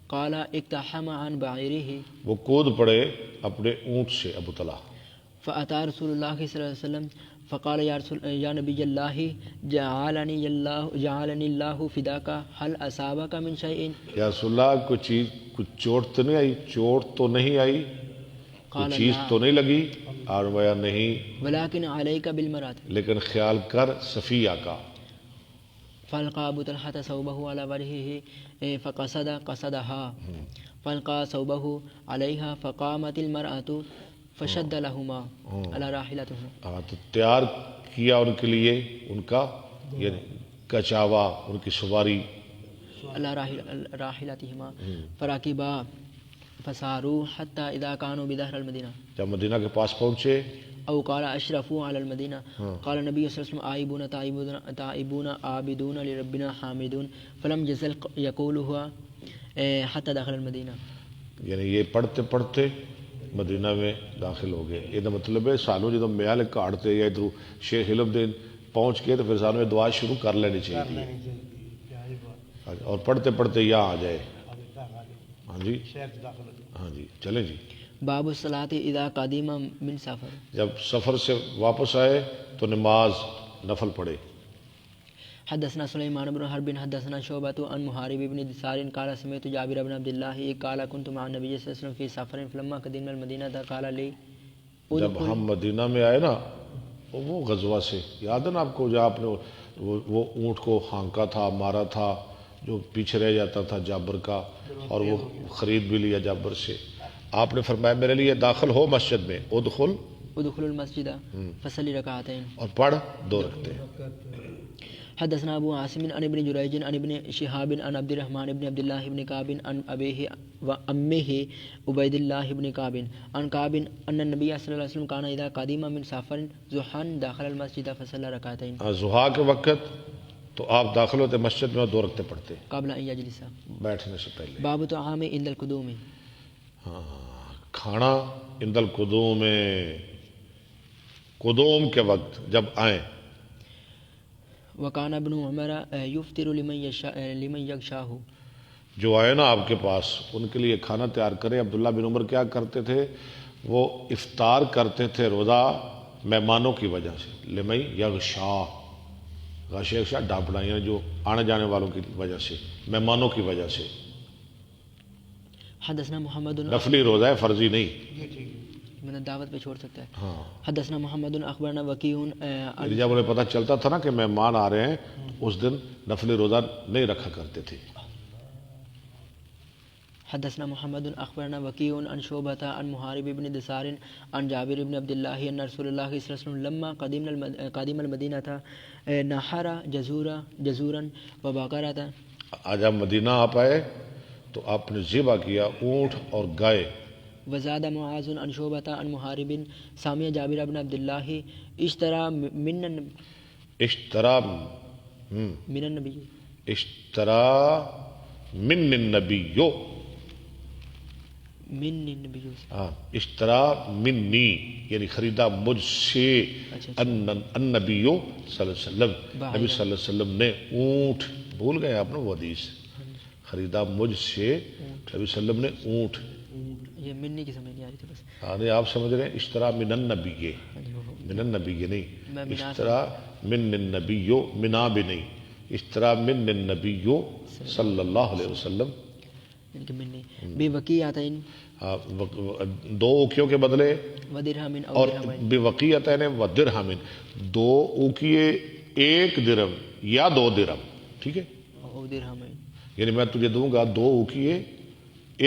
قال اقتحم عن بعیرہ وہ کود پڑے اپنے اونٹ سے ابو طلحہ. فأتى رسول الله صلی اللہ علیہ وسلم فقال یا نبی اللہ جعلنی اللہ فداک هل اصابک من شیء یا رسول اللہ کوئی چیز، کچھ چوٹ تو نہیں آئی؟ چوٹ تو نہیں آئی، کوئی قال چیز لا تو نہیں لگی؟ اور وہ نہیں، ولكن علیک بالمرأة لیکن خیال کر صفیہ کا. فالقى ابو طلحة ثوبه على وجهه قصدها فالقى ثوبه عليها فقامت المرأة فشد لهما على راحلتهما. تو تیار کیا ان کے لیے ان کا یعنی کچاوا، ان کی سواری. على راحلتهما فراكبا فساروا حتى اذا كانوا بظهر المدينة جب مدینہ کے پاس پہنچے او قال اشرفوا على المدينة قال النبي صلى الله عليه وسلم آئبون تائبون عابدون لربنا حامدون فلم يزل يقولها حتى دخل المدینہ. یعنی یہ پڑھتے پڑھتے مدینہ میں داخل ہو گئے. یہ مطلب ہے سانو جدو میال کاٹتے یا ادھر شیخ علم دین پہنچ کے تو پھر سانو یہ دعا شروع کر لینی چاہیے اور پڑھتے پڑھتے یہاں آ جائے. ہاں جی ہاں جی چلیں جی. باب الصلاۃ اذا قدم من سفر. جب سفر سے واپس آئے تو نماز نفل پڑھے. حدثنا سليمان بن حرب حدثنا شعبة عن محارب بن دثار قال سمعت جابر بن عبد الله قال كنت مع النبي صلى الله عليه وسلم في سفر فلما قدمنا المدينة قال لي جب ہم مدینہ میں آئے نا وہ غزوہ سے یاد ہے نا آپ کو، جہاں آپ نے وہ اونٹ کو ہانکا تھا، مارا تھا، جو پیچھے رہ جاتا تھا جابر کا، اور وہ خرید بھی لیا جابر سے. آپ نے فرمایا میرے لیے داخل ہو مسجد میں، ادخل المسجد فصلی رکعتین، اور پڑھ 2 رکعتیں. حدثنا ابو عاصم عن ابن جریج عن ابن شهاب عن عبد الرحمن بن عبد الله بن كعب عن ابيه وامه عبيد الله بن كعب عن كعب ان النبي صلى الله عليه وسلم كان اذا قدم من سفر ضحى دخل المسجد فصلى ركعتين. ضحیٰ کے وقت تو آپ داخل ہوتے مسجد میں اور 2 رکعتیں پڑھتے قبل ان يجلس. بیٹھنے سے پہلے. باب طعام عند القدوم. کھانا عند القدوم میں، قدوم کے وقت جب آئیں. وکان ابن عمر یفطر لمن یغشاہ. جو آئے نا آپ کے پاس ان کے لیے کھانا تیار کریں. عبداللہ بن عمر کیا کرتے تھے؟ وہ افطار کرتے تھے روزہ مہمانوں کی وجہ سے. لمن یغشاہ، غاشا ڈانپنا، یعنی جو آنے جانے والوں کی وجہ سے، مہمانوں کی وجہ سے. حدثنا محمد، نفلی روزہ ہے، فرضی نہیں. میں دعوت پہ چھوڑ سکتا ہے. ہاں. حدثنا محمد اخبرنا وکیع. جب انہیں پتہ چلتا تھا نا کہ مہمان آ رہے ہیں، اس دن نفلی روزہ نہیں رکھا کرتے تھے. حدثنا محمد اخبرنا وکیع عن شعبة عن محارب بن دثار عن جابر بن عبد الله ان رسول الله صلى الله عليه وسلم لما قدم المدينة نحر جزورا وبقرة. آج آپ مدینہ آپ آئے تو آپ نے ذبح کیا اونٹ اور گائے. وزاد معاذ عن شعبة عن محارب سامع جابر بن عبد الله اشترى من النبي اشترا منی یعنی خریدا مجھ سے النبی صلی اللہ علیہ وسلم، نبی صلی اللہ علیہ وسلم نے اونٹ. بھول گئے آپ نے وہ حدیث؟ خریدا مجھ سے نبی صلی اللہ علیہ وسلم نے اونٹ. یہ منی کی سمجھ نہیں آ رہی تھی بس. ہاں نہیں آپ سمجھ رہے ہیں. اشترا من النبی، من النبی نہیں، اشترا من النبی، منا بھی نہیں، اشترا من النبی صلی اللہ علیہ وسلم. بے وقیعتین، 2 اوکیوں کے بدلے، ودرہم اور بے وقیعتین و درہم، 2 اوکیے 1 درہم یا 2 درہم. ٹھیک ہے، او درہم، یعنی میں تجھے دوں گا 2 اوکیے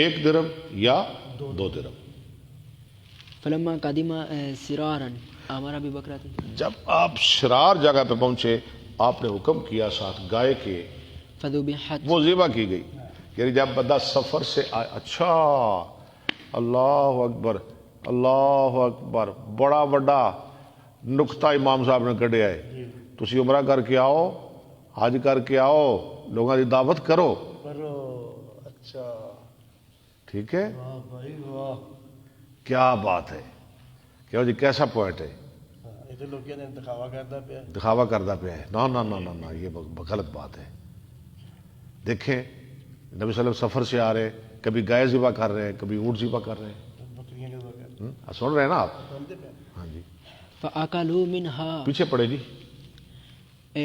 1 درہم یا 2 درہم. فلما قدم سرارا امر ابی بکرۃ. جب آپ شرار جگہ پہ پہنچے آپ نے حکم کیا ساتھ گائے کے، فذبحت، وہ ذبح کی گئی. یعنی جب بندہ سفر سے آئے، اچھا اللہ اکبر اللہ اکبر، بڑا بڑا نقطہ امام صاحب نے کڈیا ہے. تسی عمرہ کر کے آؤ، حج کر کے آؤ، لوگوں کی دعوت کرو. کرو. اچھا ٹھیک ہے، واہ بھائی واہ. کیا بات ہے، کیا جی کیسا پوائنٹ ہے. یہ تو لوگ نے دکھاوا کرتا پیا. دکھاوا کرتا پیا ہے، نہ نہ نہ نہ، یہ غلط بات ہے. دیکھیں نبی صلی اللہ علیہ وسلم سفر سے آ رہے، کبھی گائے ذبح کر رہے ہیں، کبھی اونٹ ذبح کر رہے ہیں. بکریاں کے بغیر سن رہے ہیں نا آپ؟ بنتے پیا. ہاں جی فاکلوا منها پیچھے پڑے جی.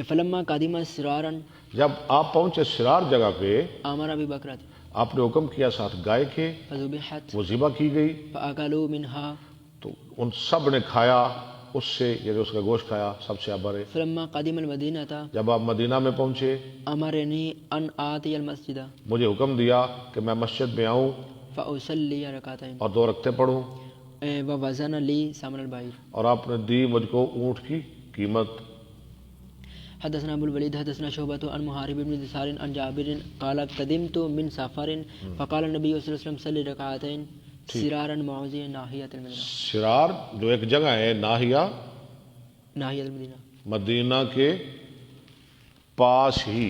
فلما قدم سرارا جب آپ پہنچے سرار جگہ پہ، امر ابی بکرۃ آپ نے حکم کیا ساتھ گائے کے، فذبحت وہ ذبح کی گئی. فاکلوا منها تو ان سب نے کھایا اس سے، یعنی اس کا گوشت کھایا سب سے ابر. فلما قدم المدینہ جب آپ مدینہ میں پہنچے، امرنی ان آتی المسجد مجھے حکم دیا کہ میں مسجد میں آؤں فاصلی رکعتین اور 2 رکعتیں پڑھوں، ووزن لی ثمن البعیر. اور آپ نے دی مجھ کو اونٹ کی قیمت. حدثنا ابو الولید حدثنا شعبۃ عن محارب بن دثار عن جابر قال قدمت من سفر فقال النبي صلی اللہ علیہ وسلم صلی رکعتین سرارا معوذ ناحیۃ المدینہ. سرار جو ایک جگہ ہے ناحیہ ناحیۃ المدینہ مدینہ کے پاس ہی،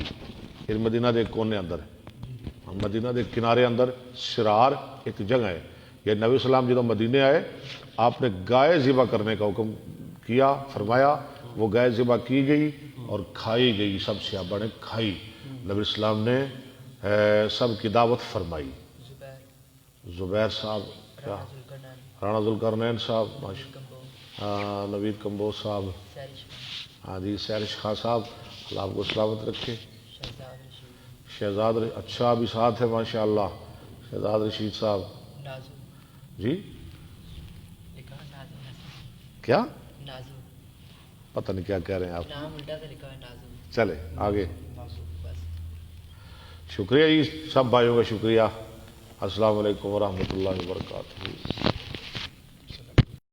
پھر مدینہ دے کونے اندر ہے، مدینہ دے کنارے اندر سرار ایک جگہ ہے. یہ نبی السلام جب مدینے آئے آپ نے گائے ذبح کرنے کا حکم کیا، فرمایا. وہ گائے ذبح کی گئی اور کھائی گئی، سب صحابہ نے کھائی. نبی السلام نے سب کی دعوت فرمائی. زبیر صاحب، کیا رانا ذوالقرنین صاحب، ہاں نوید کمبوز صاحب، ہاں جی سیرش خان صاحب، اللہ آپ کو سلامت رکھے. شہزاد اچھا بھی ساتھ ہے ماشاء اللہ. شہزاد رشید صاحب جی، کیا پتہ نہیں کیا کہہ رہے ہیں آپ. چلے آگے. شکریہ جی سب بھائیوں کا شکریہ. السلام علیکم ورحمۃ اللہ وبرکاتہ.